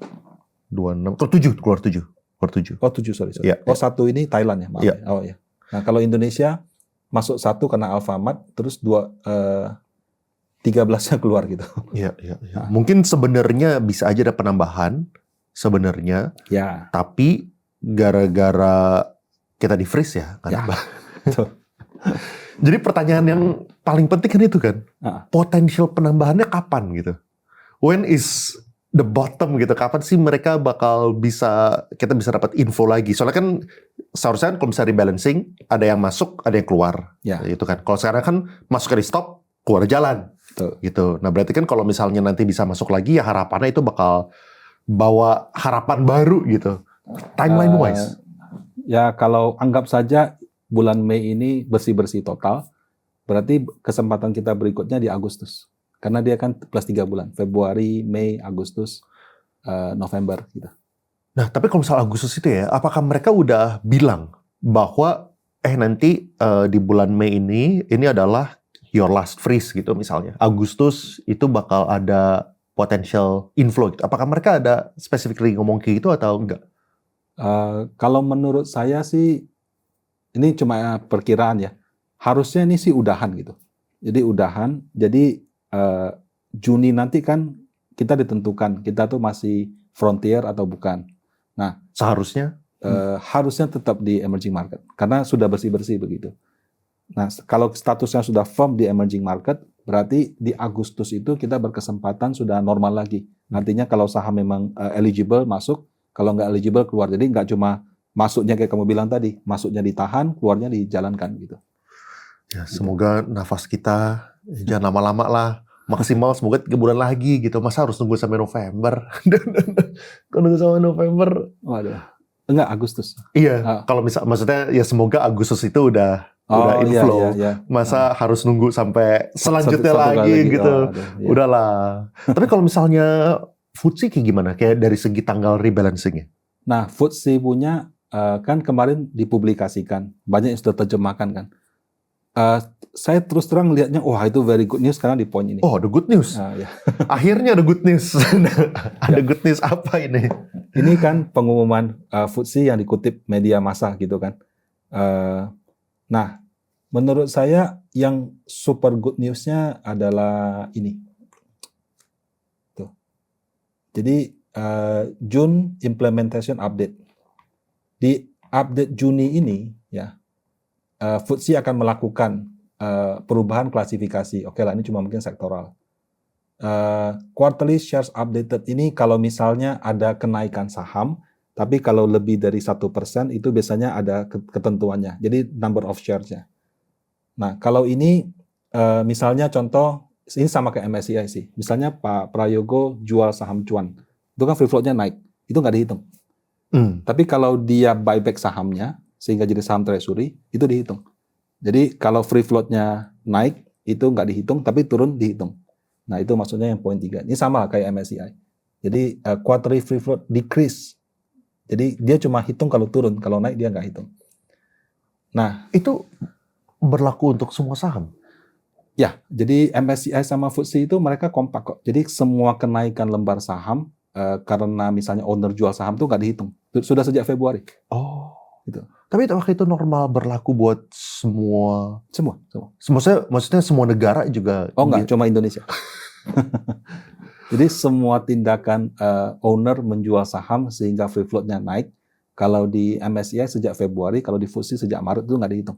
26 keluar 7. Oh, 7 sorry. Ya, 1 ini Thailand ya, maaf. Ya. Oh ya. Nah, kalau Indonesia masuk 1 karena Alfamart, terus 13-nya keluar gitu. Iya. Nah. Mungkin sebenarnya bisa aja ada penambahan sebenarnya. Ya. Tapi gara-gara kita di freeze ya, kan? Betul. Jadi pertanyaan yang paling penting kan itu kan, potensial penambahannya kapan gitu? When is the bottom gitu? Kapan sih mereka bakal kita bisa dapat info lagi? Soalnya kan seharusnya kalau misalnya rebalancing, ada yang masuk, ada yang keluar. Ya. Gitu kan. Kalau sekarang kan masuk di stop, keluar jalan. Betul. Gitu. Nah berarti kan kalau misalnya nanti bisa masuk lagi, ya harapannya itu bakal bawa harapan baru gitu. Timeline wise. Ya kalau anggap saja bulan Mei ini bersih-bersih total, berarti kesempatan kita berikutnya di Agustus. Karena dia kan plus 3 bulan. Februari, Mei, Agustus, November gitu. Nah, tapi kalau misal Agustus itu ya, apakah mereka udah bilang bahwa nanti di bulan Mei ini adalah your last freeze gitu misalnya. Agustus itu bakal ada potential inflow gitu. Apakah mereka ada specifically ngomong kayak gitu atau enggak? Kalau menurut saya sih ini cuma perkiraan ya. Harusnya ini sih udahan gitu. Jadi udahan. Jadi Juni nanti kan kita ditentukan kita tuh masih frontier atau bukan. Nah, Seharusnya harusnya tetap di emerging market karena sudah bersih-bersih begitu. Nah, kalau statusnya sudah firm di emerging market, berarti di Agustus itu kita berkesempatan sudah normal lagi. Artinya kalau saham memang eligible masuk, kalau nggak eligible keluar. Jadi nggak cuma masuknya kayak kamu bilang tadi, masuknya ditahan, keluarnya dijalankan gitu. ya semoga nafas kita jangan lama-lama lah. Maksimal semoga 3 bulan lagi gitu. Masa harus nunggu sampai November? Kalau nunggu sampai November, Waduh, enggak Agustus. iya. Kalau maksudnya ya semoga Agustus itu udah inflow. Iya. Masa harus nunggu sampai selanjutnya Satu kali lagi gitu. aduh, iya. Udahlah. Tapi kalau misalnya FTSE kayak gimana? Kayak dari segi tanggal rebalancing-nya? Nah, FTSE punya kan kemarin dipublikasikan, banyak yang sudah terjemahkan kan. Saya terus terang lihatnya, wah itu very good news karena di poin ini. Oh, ada good news. Ya. Akhirnya ada good news. Ada good news apa ini? Ini kan pengumuman FTSE yang dikutip media massa gitu kan. Nah, menurut saya yang super good news-nya adalah ini. Tuh. Jadi June implementation update. Di update Juni ini ya, FTSE akan melakukan perubahan klasifikasi. Oke lah, ini cuma mungkin sektoral. Quarterly shares updated ini kalau misalnya ada kenaikan saham, tapi kalau lebih dari 1% itu biasanya ada ketentuannya. Jadi number of shares-nya. Nah, kalau ini misalnya contoh, ini sama kayak MSCI sih. Misalnya Pak Prayogo jual saham cuan. Itu kan free float-nya naik. Itu nggak dihitung. Tapi kalau dia buyback sahamnya, sehingga jadi saham treasury, itu dihitung. Jadi kalau free float-nya naik, itu nggak dihitung, tapi turun dihitung. Nah, itu maksudnya yang poin 3. Ini sama kayak MSCI. Jadi quarterly free float decrease. Jadi dia cuma hitung kalau turun, kalau naik dia nggak hitung. Nah, itu berlaku untuk semua saham? Ya, jadi MSCI sama FTSE itu mereka kompak kok. Jadi semua kenaikan lembar saham karena misalnya owner jual saham itu nggak dihitung. Sudah sejak Februari. Oh, gitu. Tapi apakah itu normal berlaku buat semua? Semua. Maksudnya semua negara juga? Oh enggak, cuma Indonesia. Jadi semua tindakan owner menjual saham sehingga free float-nya naik. Kalau di MSCI sejak Februari, kalau di FTSE sejak Maret itu nggak dihitung.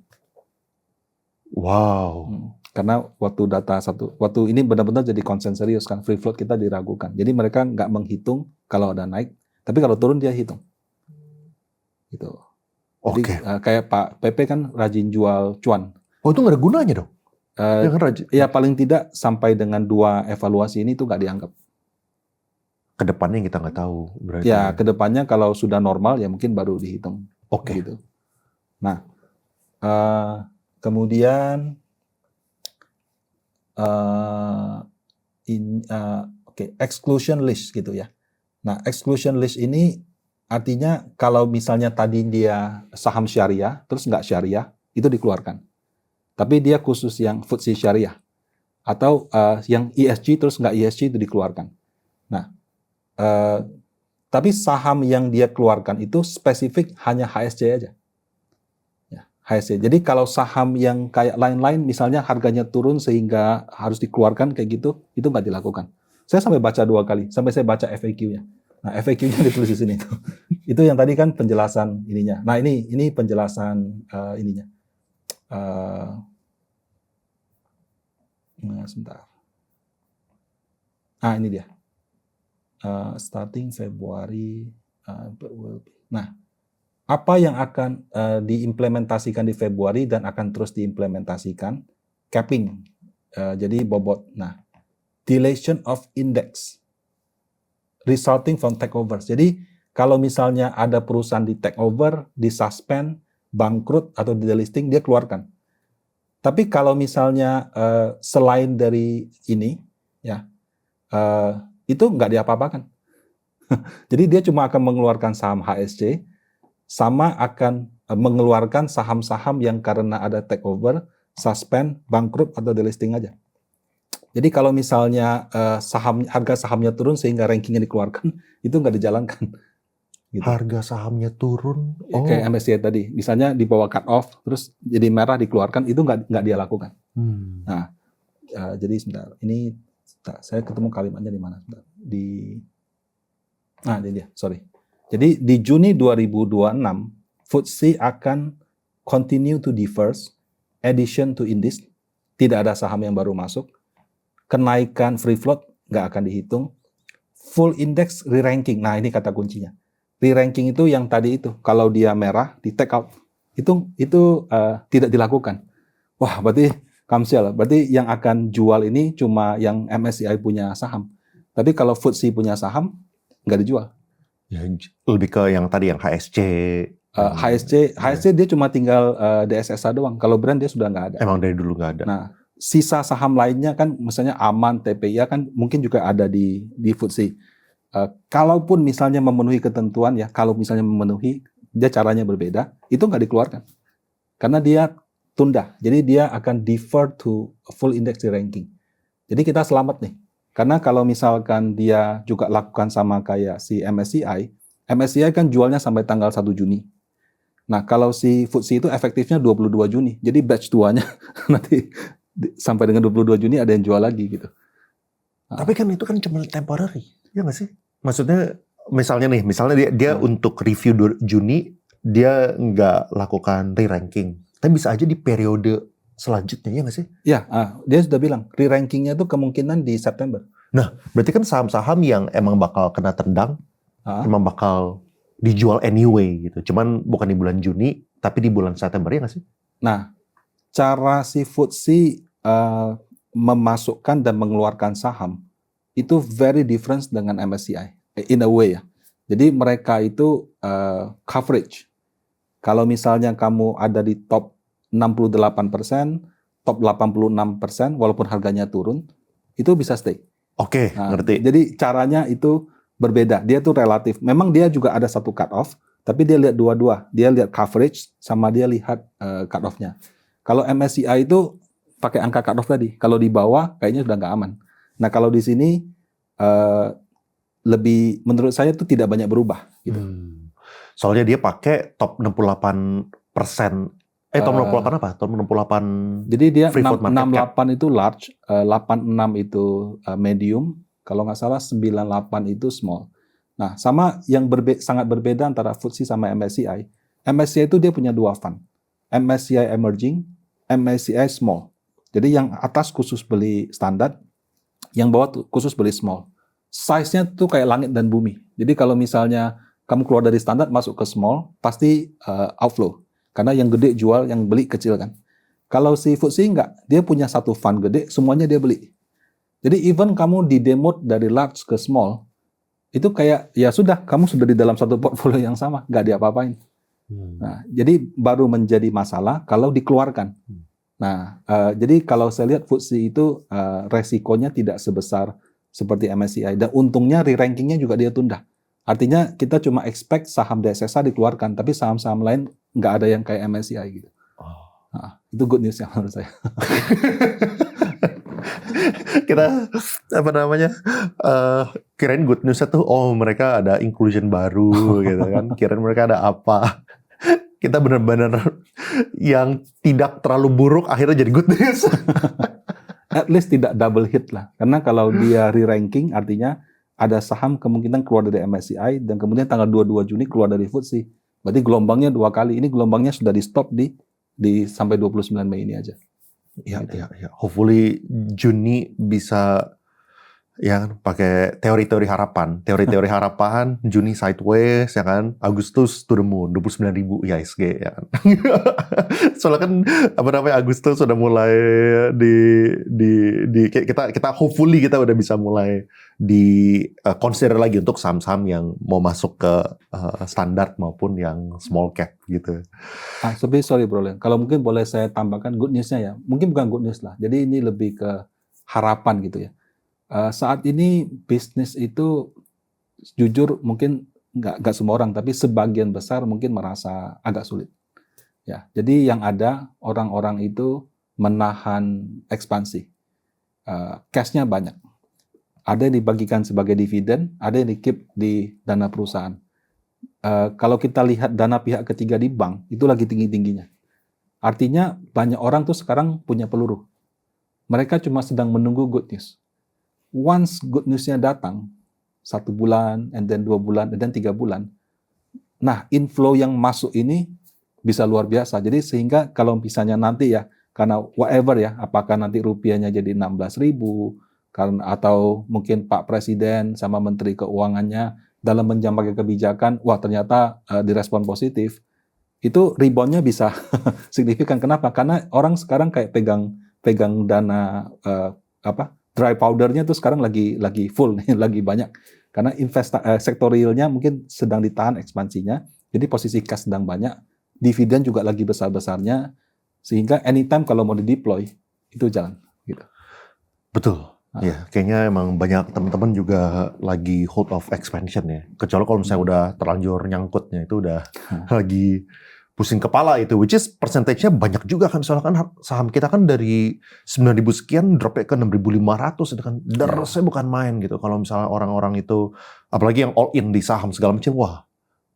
Wow. Karena waktu ini benar-benar jadi concern serius kan, free float kita diragukan. Jadi mereka nggak menghitung kalau ada naik, tapi kalau turun dia hitung. Gitu. Jadi kayak Pak PP kan rajin jual cuan. Oh itu nggak ada gunanya dong? Ya paling tidak sampai dengan 2 evaluasi ini tuh nggak dianggap. Kedepannya kita nggak tahu. Berarti ya kedepannya kalau sudah normal ya mungkin baru dihitung. Oke. Gitu. Nah kemudian exclusion list gitu ya. Nah exclusion list ini artinya kalau misalnya tadi dia saham syariah, terus nggak syariah, itu dikeluarkan. Tapi dia khusus yang FTSE syariah. Atau yang ESG terus nggak ESG itu dikeluarkan. Nah, tapi saham yang dia keluarkan itu spesifik hanya HSC aja. Ya, HSC. Jadi kalau saham yang kayak lain-lain, misalnya harganya turun sehingga harus dikeluarkan kayak gitu, itu nggak dilakukan. Saya sampai baca 2 kali, sampai saya baca FAQ-nya. Nah, FAQ-nya ditulis di sini. Itu yang tadi kan penjelasan ininya. Nah, ini penjelasan ininya. Sebentar. Ini dia. Starting Februari. Nah, apa yang akan diimplementasikan di Februari dan akan terus diimplementasikan? Capping. Jadi bobot. Nah, deletion of index resulting from takeovers. Jadi kalau misalnya ada perusahaan di takeover, di suspend, bangkrut atau di delisting, dia keluarkan. Tapi kalau misalnya selain dari ini, ya itu nggak diapa-apakan. Jadi dia cuma akan mengeluarkan saham HSC, sama akan mengeluarkan saham-saham yang karena ada takeover suspend, bangkrut atau delisting aja. Jadi kalau misalnya harga sahamnya turun sehingga rankingnya dikeluarkan, itu nggak dijalankan. Gitu. Harga sahamnya turun. Kayak MSCI tadi, misalnya di bawah cut off, terus jadi merah dikeluarkan, itu nggak dia lakukan. Nah, jadi sebentar, ini saya ketemu kalimatnya di mana? Sebentar. Ini dia, sorry. Jadi di Juni 2026, FTSE akan continue to diverse, addition to index, tidak ada saham yang baru masuk, kenaikan free float nggak akan dihitung, full index re-ranking. Nah ini kata kuncinya. Re-ranking itu yang tadi itu, kalau dia merah di take out, itu tidak dilakukan. Wah berarti Kamsial, berarti yang akan jual ini cuma yang MSCI punya saham. Tapi kalau FTSE punya saham, nggak dijual. Ya, lebih ke yang tadi yang HSC. HSC dia cuma tinggal DSSA doang. Kalau brand dia sudah nggak ada. Emang dari dulu nggak ada. Nah, sisa saham lainnya kan, misalnya Aman, TPIA kan mungkin juga ada di FTSE. Kalaupun misalnya memenuhi ketentuan ya, kalau misalnya memenuhi, dia caranya berbeda, itu nggak dikeluarkan. Karena dia tunda. Jadi dia akan defer to full index ranking. Jadi kita selamat nih. Karena kalau misalkan dia juga lakukan sama kayak si MSCI kan jualnya sampai tanggal 1 Juni. Nah, kalau si FTSE itu efektifnya 22 Juni. Jadi batch 2-nya nanti sampai dengan 22 Juni ada yang jual lagi gitu. Tapi kan itu kan cuma temporary. Ya nggak sih? Maksudnya misalnya dia untuk review Juni, dia nggak lakukan re-ranking. Tapi bisa aja di periode selanjutnya, ya nggak sih? Ya, dia sudah bilang re-rankingnya itu kemungkinan di September. Nah, berarti kan saham-saham yang emang bakal kena tendang, emang bakal dijual anyway gitu. Cuman bukan di bulan Juni, tapi di bulan September, ya nggak sih? Nah, cara si FTSE memasukkan dan mengeluarkan saham itu very different dengan MSCI in a way ya. Jadi mereka itu coverage. Kalau misalnya kamu ada di top 68%, top 86%, walaupun harganya turun, itu bisa stay. Oke, ngerti. Jadi caranya itu berbeda. Dia tuh relatif. Memang dia juga ada satu cut off, tapi dia lihat dua-dua. Dia lihat coverage sama dia lihat cut off-nya. Kalau MSCI itu pakai angka cut off tadi. Kalau di bawah kayaknya sudah nggak aman. Nah kalau di sini lebih, menurut saya itu tidak banyak berubah. Gitu. Soalnya dia pakai top 68%. Top 68 apa? Top 68. Jadi dia 68 itu large, 86 itu medium, kalau nggak salah 98 itu small. Nah, sama yang sangat berbeda antara FTSE sama MSCI. MSCI itu dia punya dua fund. MSCI Emerging, MSCI Small. Jadi yang atas khusus beli standar, yang bawah khusus beli small. Size-nya tuh kayak langit dan bumi. Jadi kalau misalnya kamu keluar dari standar masuk ke small, pasti outflow. Karena yang gede jual, yang beli kecil kan. Kalau si FTSE enggak, dia punya satu fund gede, semuanya dia beli. Jadi even kamu di demote dari large ke small, itu kayak ya sudah, kamu sudah di dalam satu portfolio yang sama, nggak diapa-apain. Nah, jadi baru menjadi masalah kalau dikeluarkan. Nah, jadi kalau saya lihat FTSE itu resikonya tidak sebesar seperti MSCI. Dan untungnya re-rankingnya juga dia tunda. Artinya kita cuma expect saham DSSA dikeluarkan, tapi saham-saham lain nggak ada yang kayak MSCI gitu. Nah, itu good news ya menurut saya. Kita kirain good newsnya tuh mereka ada inclusion baru gitu kan. Kirain mereka ada apa. Kita benar-benar yang tidak terlalu buruk akhirnya jadi good news. At least tidak double hit lah. Karena kalau dia re-ranking artinya ada saham kemungkinan keluar dari MSCI dan kemudian tanggal 22 Juni keluar dari FTSE. Berarti gelombangnya 2 kali. Ini gelombangnya sudah di stop di sampai 29 Mei ini aja. Ya. Hopefully Juni bisa ya pakai teori-teori harapan. Teori-teori harapan, Juni sideways ya kan, Agustus to the moon, 29.000 IHSG ya kan. Soalnya kan Agustus sudah mulai di kita hopefully kita udah bisa mulai consider lagi untuk saham-saham yang mau masuk ke standar maupun yang small cap gitu. Sorry bro, kalau mungkin boleh saya tambahkan good news-nya ya. Mungkin bukan good news lah. Jadi ini lebih ke harapan gitu ya. Saat ini bisnis itu jujur mungkin nggak semua orang, tapi sebagian besar mungkin merasa agak sulit. Ya, jadi yang ada orang-orang itu menahan ekspansi. Cash-nya banyak. Ada yang dibagikan sebagai dividen, ada yang di-keep di dana perusahaan. Kalau kita lihat dana pihak ketiga di bank, itu lagi tinggi-tingginya. Artinya banyak orang tuh sekarang punya peluru. Mereka cuma sedang menunggu good news. Once good news-nya datang, 1 bulan, and then 2 bulan, and then 3 bulan, nah inflow yang masuk ini bisa luar biasa. Jadi sehingga kalau misalnya nanti ya, karena whatever ya, apakah nanti rupiahnya jadi 16.000, karena atau mungkin Pak Presiden sama Menteri Keuangannya dalam menjalankan kebijakan, wah ternyata direspon positif, itu rebound-nya bisa signifikan. Kenapa? Karena orang sekarang kayak pegang dana dry powder-nya tuh sekarang lagi full nih, lagi banyak. Karena sektor realnya mungkin sedang ditahan ekspansinya, jadi posisi cash sedang banyak, dividen juga lagi besar-besarnya, sehingga anytime kalau mau di-deploy itu jalan gitu. Betul. Ya, kayaknya emang banyak teman-teman juga lagi hold of expansion ya. Kecuali kalau misalnya udah terlanjur nyangkutnya, itu udah lagi pusing kepala itu. Which is percentage-nya banyak juga kan. Soalnya kan saham kita kan dari 9.000 sekian dropnya ke 6.500. Itu kan derasnya bukan main gitu. Kalau misalnya orang-orang itu, apalagi yang all in di saham segala macam, wah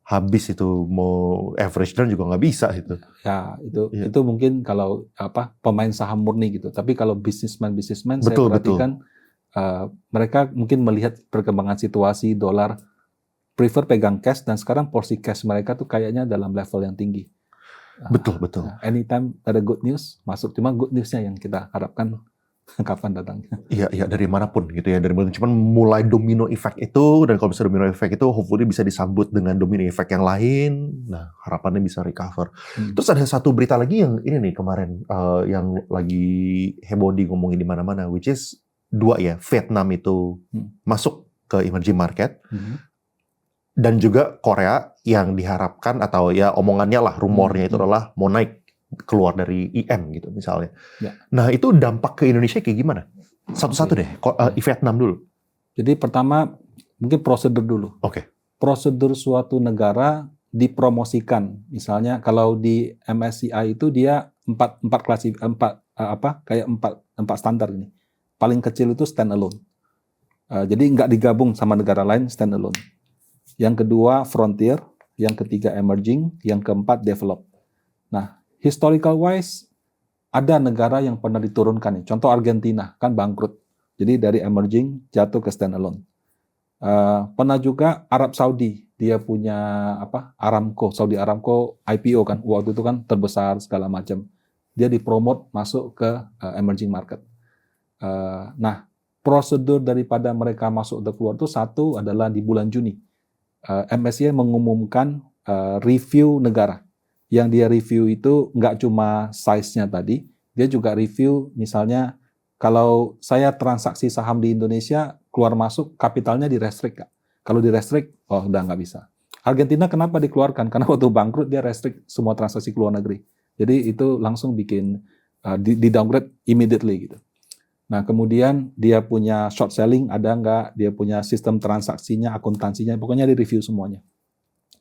habis itu, mau average down juga nggak bisa gitu. Ya, itu mungkin kalau pemain saham murni gitu. Tapi kalau businessman saya perhatikan mereka mungkin melihat perkembangan situasi dolar, prefer pegang cash, dan sekarang porsi cash mereka tuh kayaknya dalam level yang tinggi. Betul. Anytime ada good news masuk, cuma good newsnya yang kita harapkan kapan datangnya. Iya, dari manapun gitu ya, dari mana. Cuman mulai domino effect itu, dan kalau bisa domino effect itu, hopefully bisa disambut dengan domino effect yang lain. Nah, harapannya bisa recover. Terus ada satu berita lagi yang ini nih kemarin, yang lagi heboh di ngomongin di mana-mana, which is 2 ya, Vietnam itu masuk ke emerging market, dan juga Korea yang diharapkan atau ya omongannya lah, rumornya itu adalah mau naik keluar dari IM gitu misalnya. Ya. Nah itu dampak ke Indonesia kayak gimana? Satu-satu deh, Vietnam dulu. Jadi pertama mungkin prosedur dulu. Oke. Prosedur suatu negara dipromosikan. Misalnya kalau di MSCI itu dia empat standar ini. Paling kecil itu stand alone. Jadi nggak digabung sama negara lain, stand alone. Yang kedua frontier, yang ketiga emerging, yang keempat develop. Nah, historical wise, ada negara yang pernah diturunkan nih. Contoh Argentina, kan bangkrut. Jadi dari emerging jatuh ke standalone. Pernah juga Arab Saudi, dia punya Aramco, Saudi Aramco IPO kan, waktu itu kan terbesar segala macam. Dia dipromot masuk ke emerging market. Nah, prosedur daripada mereka masuk atau keluar itu satu adalah di bulan Juni. MSCI mengumumkan review negara. Yang dia review itu nggak cuma size-nya tadi, dia juga review misalnya kalau saya transaksi saham di Indonesia keluar masuk kapitalnya di-restrict Kak. Kalau di-restrict, udah nggak bisa. Argentina kenapa dikeluarkan? Karena waktu bangkrut dia restrict semua transaksi ke luar negeri. Jadi itu langsung bikin di-downgrade immediately gitu. Nah kemudian dia punya short selling ada nggak? Dia punya sistem transaksinya, akuntansinya, pokoknya di-review semuanya.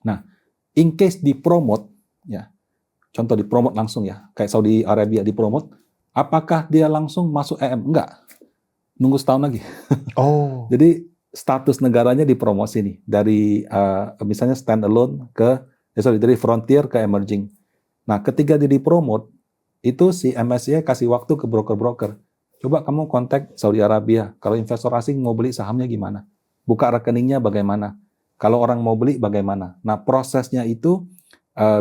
Nah, in case di-promote, ya, contoh dipromot langsung ya, kayak Saudi Arabia dipromot, apakah dia langsung masuk EM? Enggak, nunggu setahun lagi. Oh. Jadi status negaranya dipromosi nih dari misalnya standalone dari frontier ke emerging. Nah, ketika dia dipromot, itu si MSCI kasih waktu ke broker-broker. Coba kamu kontak Saudi Arabia. Kalau investor asing mau beli sahamnya gimana? Buka rekeningnya bagaimana? Kalau orang mau beli bagaimana? Nah, prosesnya itu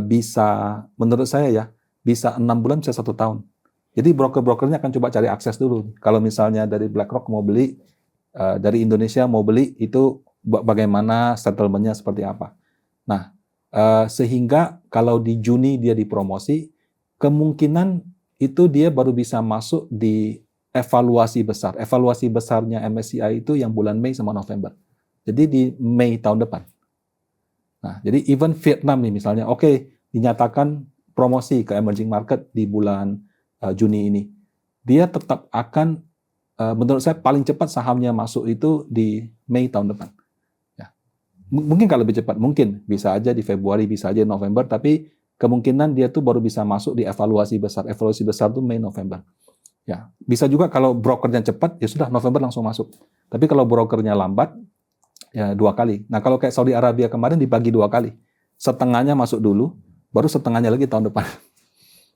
bisa, menurut saya ya, bisa 6 bulan, bisa 1 tahun. Jadi broker-brokernya akan coba cari akses dulu. Kalau misalnya dari BlackRock mau beli, dari Indonesia mau beli, itu bagaimana settlement-nya seperti apa. Nah, sehingga kalau di Juni dia dipromosi, kemungkinan itu dia baru bisa masuk di evaluasi besar. Evaluasi besarnya MSCI itu yang bulan Mei sama November. Jadi di Mei tahun depan. Nah, jadi even Vietnam nih misalnya, dinyatakan promosi ke emerging market di bulan Juni ini. Dia tetap akan, menurut saya paling cepat sahamnya masuk itu di Mei tahun depan. Ya. Mungkin kalau lebih cepat, mungkin bisa aja di Februari, bisa aja di November, tapi kemungkinan dia tuh baru bisa masuk di evaluasi besar. Evaluasi besar tuh Mei November. Ya, bisa juga kalau brokernya cepat, ya sudah November langsung masuk. Tapi kalau brokernya lambat, ya 2 kali. Nah, kalau kayak Saudi Arabia kemarin dibagi 2 kali. Setengahnya masuk dulu, baru setengahnya lagi tahun depan.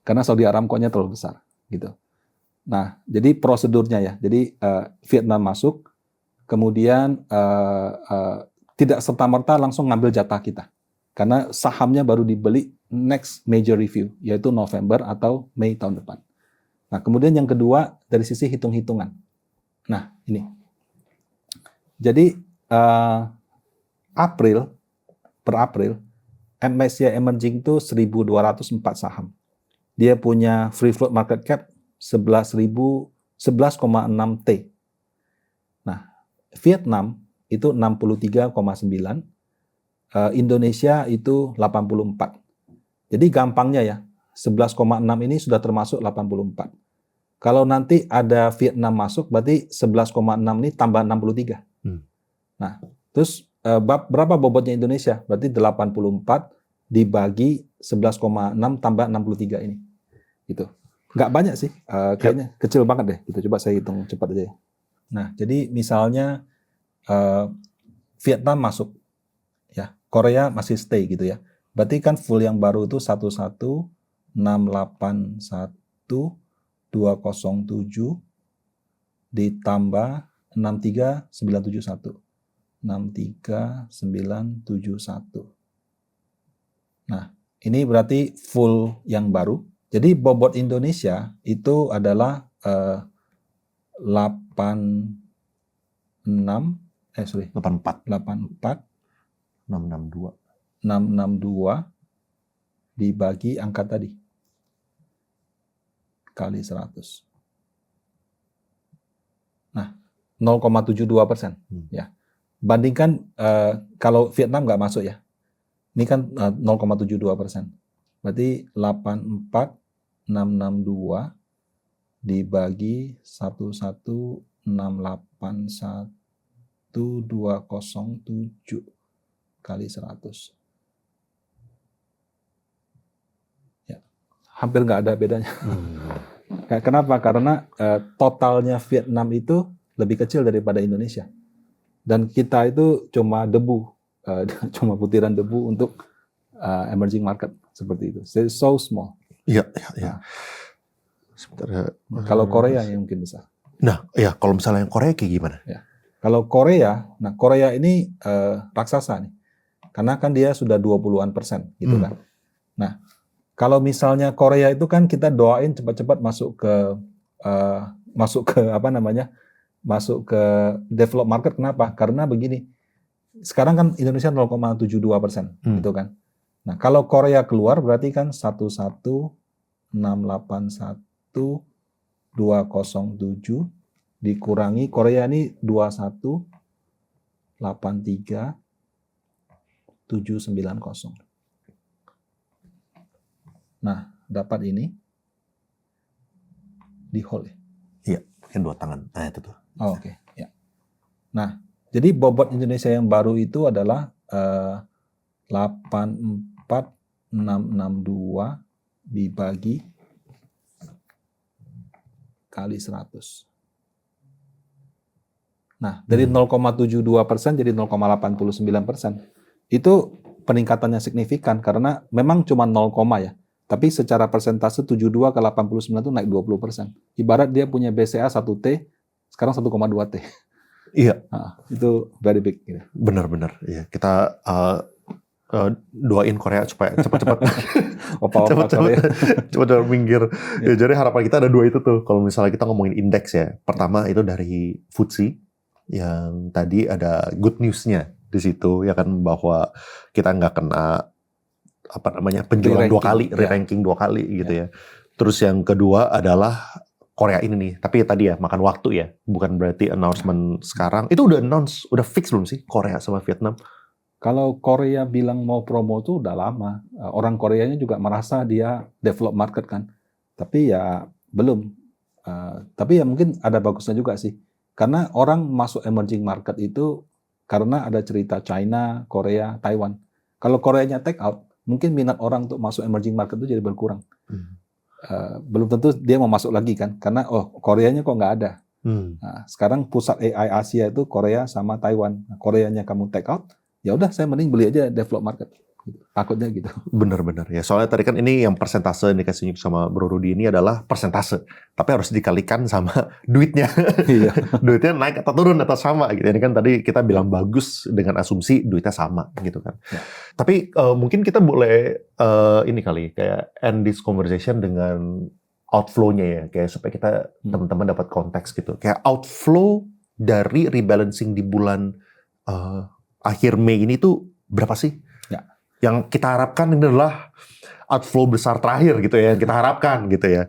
Karena Saudi Aramco-nya terlalu besar, gitu. Nah, jadi prosedurnya ya. Jadi Vietnam masuk, kemudian tidak serta-merta langsung ngambil jatah kita. Karena sahamnya baru dibeli next major review, yaitu November atau Mei tahun depan. Nah, kemudian yang kedua dari sisi hitung-hitungan. Nah, ini. Jadi per April, MSCI Emerging itu 1.204 saham. Dia punya free float market cap 11,6 T. Nah, Vietnam itu 63,9, Indonesia itu 84. Jadi gampangnya ya, 11,6 ini sudah termasuk 84. Kalau nanti ada Vietnam masuk, berarti 11,6 ini tambah 63. Nah, terus berapa bobotnya Indonesia? Berarti 84 dibagi 11,6 tambah 63 ini. Gitu. Nggak banyak sih, kayaknya kecil banget deh. Kita coba saya hitung cepat aja ya. Nah, jadi misalnya Vietnam masuk, ya Korea masih stay gitu ya. Berarti kan full yang baru itu 11,681,207 ditambah 63,971. 63,971. Nah, ini berarti full yang baru. Jadi bobot Indonesia itu adalah 84 662 dibagi angka tadi kali 100. Nah, 0,72%. Ya. Bandingkan kalau Vietnam nggak masuk ya. Ini kan 0,72%. Berarti 84,662 dibagi 11,681,207 kali 100. Ya, hampir nggak ada bedanya. Kenapa? Karena totalnya Vietnam itu lebih kecil daripada Indonesia. Dan kita itu cuma debu, cuma butiran debu untuk emerging market seperti itu. So small. Iya. Sebentar. Kalau Korea yang mungkin besar. Nah, ya kalau misalnya yang Korea kayak gimana? Ya. Kalau Korea, nah Korea ini raksasa nih. Karena kan dia sudah 20-an% gitu kan. Nah, kalau misalnya Korea itu kan kita doain cepat-cepat masuk ke masuk ke develop market. Kenapa? Karena begini. Sekarang kan Indonesia 0,72% gitu kan. Nah, kalau Korea keluar berarti kan 11,681,207 dikurangi Korea ini 21,83,790. Nah, dapat ini di hold ya. Iya, pakai 2 tangan. Nah, itu tuh. Oh, oke. Ya. Nah, jadi bobot Indonesia yang baru itu adalah 84,662 dibagi kali 100. Nah, dari 0,72% jadi 0,89%. Itu peningkatannya signifikan karena memang cuma 0, ya. Tapi secara persentase 72 ke 89 itu naik 20%. Ibarat dia punya BCA 1T, sekarang 1,2 T. Iya. Nah, itu very big. Gitu. Benar. Iya, kita doain Korea supaya cepat-cepat cepat minggir. Ya, jadi harapan kita ada 2 itu tuh. Kalau misalnya kita ngomongin indeks ya, pertama itu dari FTSE yang tadi ada good news-nya di situ ya kan, bahwa kita nggak kena penjualan 2 kali, re-ranking 2 kali gitu ya. Terus yang kedua adalah Korea ini nih, tapi tadi ya makan waktu ya, bukan berarti announcement sekarang. Itu udah announce, udah fix belum sih Korea sama Vietnam? Kalau Korea bilang mau promo tuh udah lama. Orang Koreanya juga merasa dia develop market kan. Tapi ya belum. Tapi ya mungkin ada bagusnya juga sih. Karena orang masuk emerging market itu karena ada cerita China, Korea, Taiwan. Kalau Koreanya take out, mungkin minat orang untuk masuk emerging market itu jadi berkurang. Belum tentu dia mau masuk lagi kan, karena Koreanya kok nggak ada. Nah, sekarang pusat AI Asia itu Korea sama Taiwan. Nah, Koreanya kamu take out, ya udah saya mending beli aja develop market. Takutnya gitu. Bener-bener ya. Soalnya tadi kan ini yang persentase yang dikasih sama Bro Rudy ini adalah persentase, tapi harus dikalikan sama duitnya. Iya. Duitnya naik atau turun atau sama gitu. Ini kan tadi kita bilang bagus dengan asumsi duitnya sama gitu kan. Ya. Tapi mungkin kita boleh ini kali kayak end this conversation dengan outflow-nya ya, kayak supaya kita teman-teman dapat konteks gitu. Kayak outflow dari rebalancing di bulan akhir Mei ini tuh berapa sih? Yang kita harapkan ini adalah outflow besar terakhir gitu ya, yang kita harapkan gitu ya.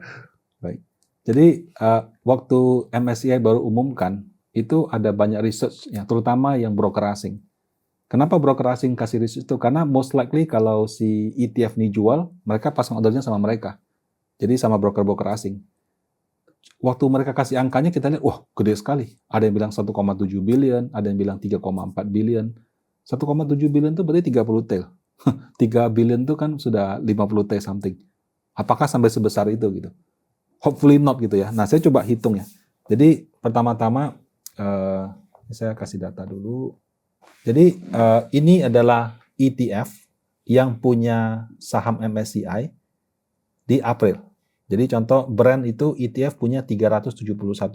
Baik. Jadi waktu MSCI baru umumkan, itu ada banyak research, ya, terutama yang broker asing. Kenapa broker asing kasih research itu? Karena most likely kalau si ETF ini jual, mereka pasang ordernya sama mereka. Jadi sama broker-broker asing. Waktu mereka kasih angkanya, kita lihat, wah gede sekali. Ada yang bilang 1,7 billion, ada yang bilang 3,4 billion. 1,7 billion itu berarti 30 T. 3 billion itu kan sudah 50 T something. Apakah sampai sebesar itu gitu? Hopefully not gitu ya. Nah, saya coba hitung ya. Jadi pertama-tama saya kasih data dulu. Jadi ini adalah ETF yang punya saham MSCI di April. Jadi contoh brand itu ETF punya 371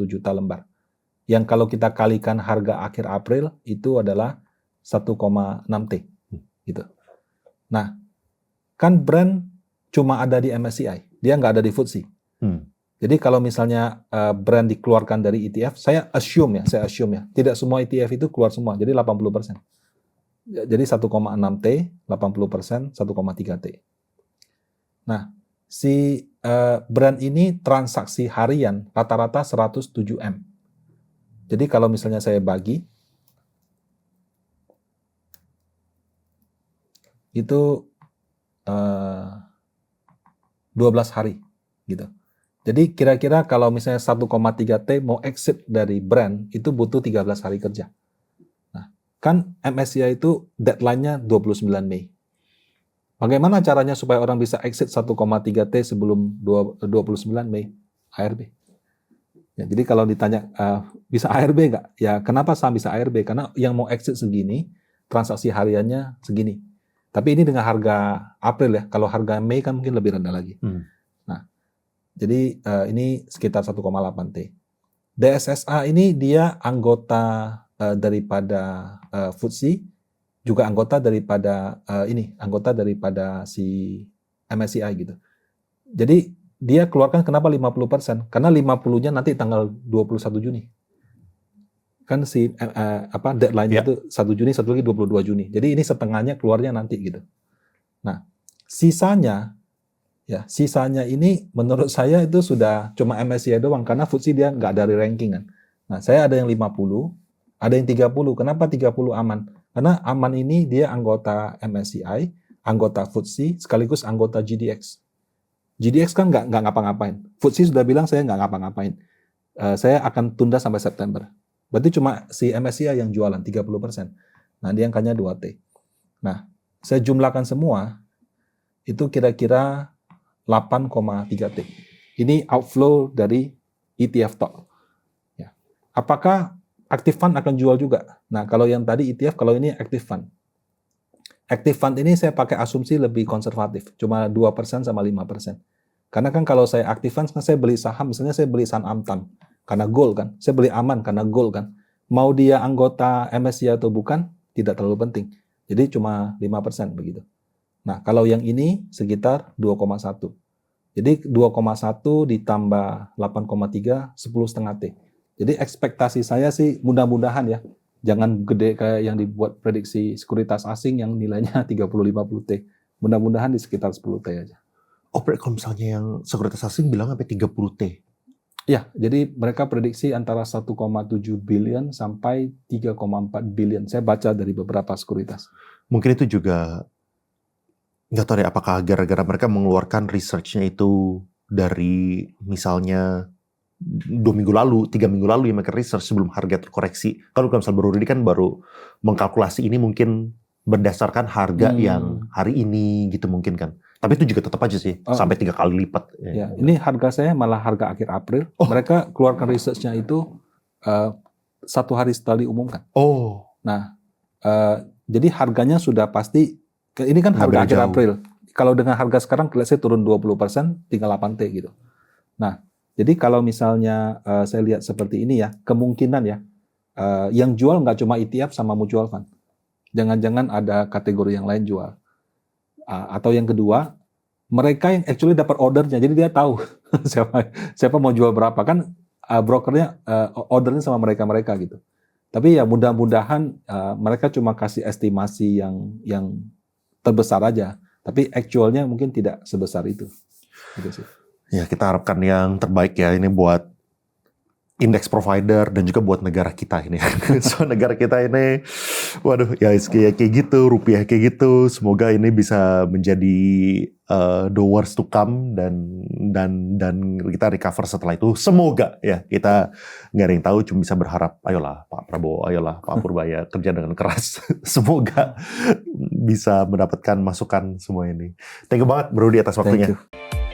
juta lembar. Yang kalau kita kalikan harga akhir April itu adalah 1,6 T gitu. Nah, kan brand cuma ada di MSCI, dia nggak ada di FTSE. Jadi kalau misalnya brand dikeluarkan dari ETF, saya assume ya, tidak semua ETF itu keluar semua, jadi 80%. Jadi 1,6 T, 80%, 1,3 T. Nah, si brand ini transaksi harian rata-rata 107 M. Jadi kalau misalnya saya bagi, itu 12 hari gitu. Jadi kira-kira kalau misalnya 1,3 T mau exit dari brand itu butuh 13 hari kerja. Nah, kan MSCI itu deadline-nya 29 Mei. Bagaimana caranya supaya orang bisa exit 1,3 T sebelum 29 Mei? ARB. Ya, jadi kalau ditanya bisa ARB nggak? Ya kenapa saham bisa ARB? Karena yang mau exit segini, transaksi hariannya segini. Tapi ini dengan harga April ya. Kalau harga Mei kan mungkin lebih rendah lagi. Nah, jadi ini sekitar 1,8 T. DSSA ini dia anggota daripada FTSE, juga anggota daripada anggota daripada si MSCI gitu. Jadi dia keluarkan kenapa 50%? Karena 50-nya nanti tanggal 21 Juni. Kan si deadline-nya itu 1 Juni, satu lagi 22 Juni. Jadi ini setengahnya keluarnya nanti gitu. Nah, sisanya ini menurut saya itu sudah cuma MSCI doang karena FTSE dia nggak dari ranking kan. Nah, saya ada yang 50, ada yang 30. Kenapa 30 aman? Karena aman ini dia anggota MSCI, anggota FTSE, sekaligus anggota GDX. GDX kan nggak ngapa-ngapain. FTSE sudah bilang saya nggak ngapa-ngapain. Saya akan tunda sampai September. Berarti cuma si MSCI yang jualan 30%. Nah, dia angkanya 2T. Nah, saya jumlahkan semua, itu kira-kira 8,3 T. Ini outflow dari ETF top. Ya. Apakah active fund akan jual juga? Nah, kalau yang tadi ETF, kalau ini active fund. Active fund ini saya pakai asumsi lebih konservatif, cuma 2% sama 5%. Karena kan kalau saya active fund, saya beli saham, misalnya saya beli saham Amtam, karena gold kan. Saya beli aman karena gold kan. Mau dia anggota MSCI atau bukan, tidak terlalu penting. Jadi cuma 5% begitu. Nah, kalau yang ini sekitar 2,1. Jadi 2,1 ditambah 8,3, 10,5 T. Jadi ekspektasi saya sih mudah-mudahan ya, jangan gede kayak yang dibuat prediksi sekuritas asing yang nilainya 30-50 T. Mudah-mudahan di sekitar 10 T aja. Oh, kalau misalnya yang sekuritas asing bilang sampai 30 T. Ya, jadi mereka prediksi antara 1,7 billion sampai 3,4 billion. Saya baca dari beberapa sekuritas. Mungkin itu juga, nggak tahu deh apakah gara-gara mereka mengeluarkan research-nya itu dari misalnya 2 minggu lalu, 3 minggu lalu yang mereka research sebelum harga terkoreksi. Kalau misalnya baru ini kan baru mengkalkulasi ini mungkin berdasarkan harga yang hari ini gitu mungkin kan. Tapi itu juga tetap aja sih sampai 3 kali lipat. Ya, ini harga saya malah harga akhir April. Mereka keluarkan research-nya itu 1 hari setelah diumumkan. Nah, jadi harganya sudah pasti. Ini kan harga akhir April. Kalau dengan harga sekarang, let's say turun 20%, tinggal 8T gitu. Nah, jadi kalau misalnya saya lihat seperti ini ya, kemungkinan ya, yang jual nggak cuma ETF sama mutual fund. Jangan-jangan ada kategori yang lain jual. Atau yang kedua, mereka yang actually dapat ordernya, jadi dia tahu siapa mau jual berapa. Kan brokernya ordernya sama mereka gitu. Tapi ya mudah-mudahan mereka cuma kasih estimasi yang terbesar aja. Tapi actualnya mungkin tidak sebesar itu. Gitu sih. Ya, kita harapkan yang terbaik ya ini buat index provider dan juga buat negara kita ini. So negara kita ini, waduh ya kayak gitu, rupiah kayak gitu. Semoga ini bisa menjadi the worst to come dan kita recover setelah itu. Semoga ya, kita nggak ada yang tahu, cuma bisa berharap. Ayolah Pak Prabowo, ayolah Pak Purbaya kerja dengan keras. Semoga bisa mendapatkan masukan semua ini. Thank you banget Bro di atas waktunya. Thank you.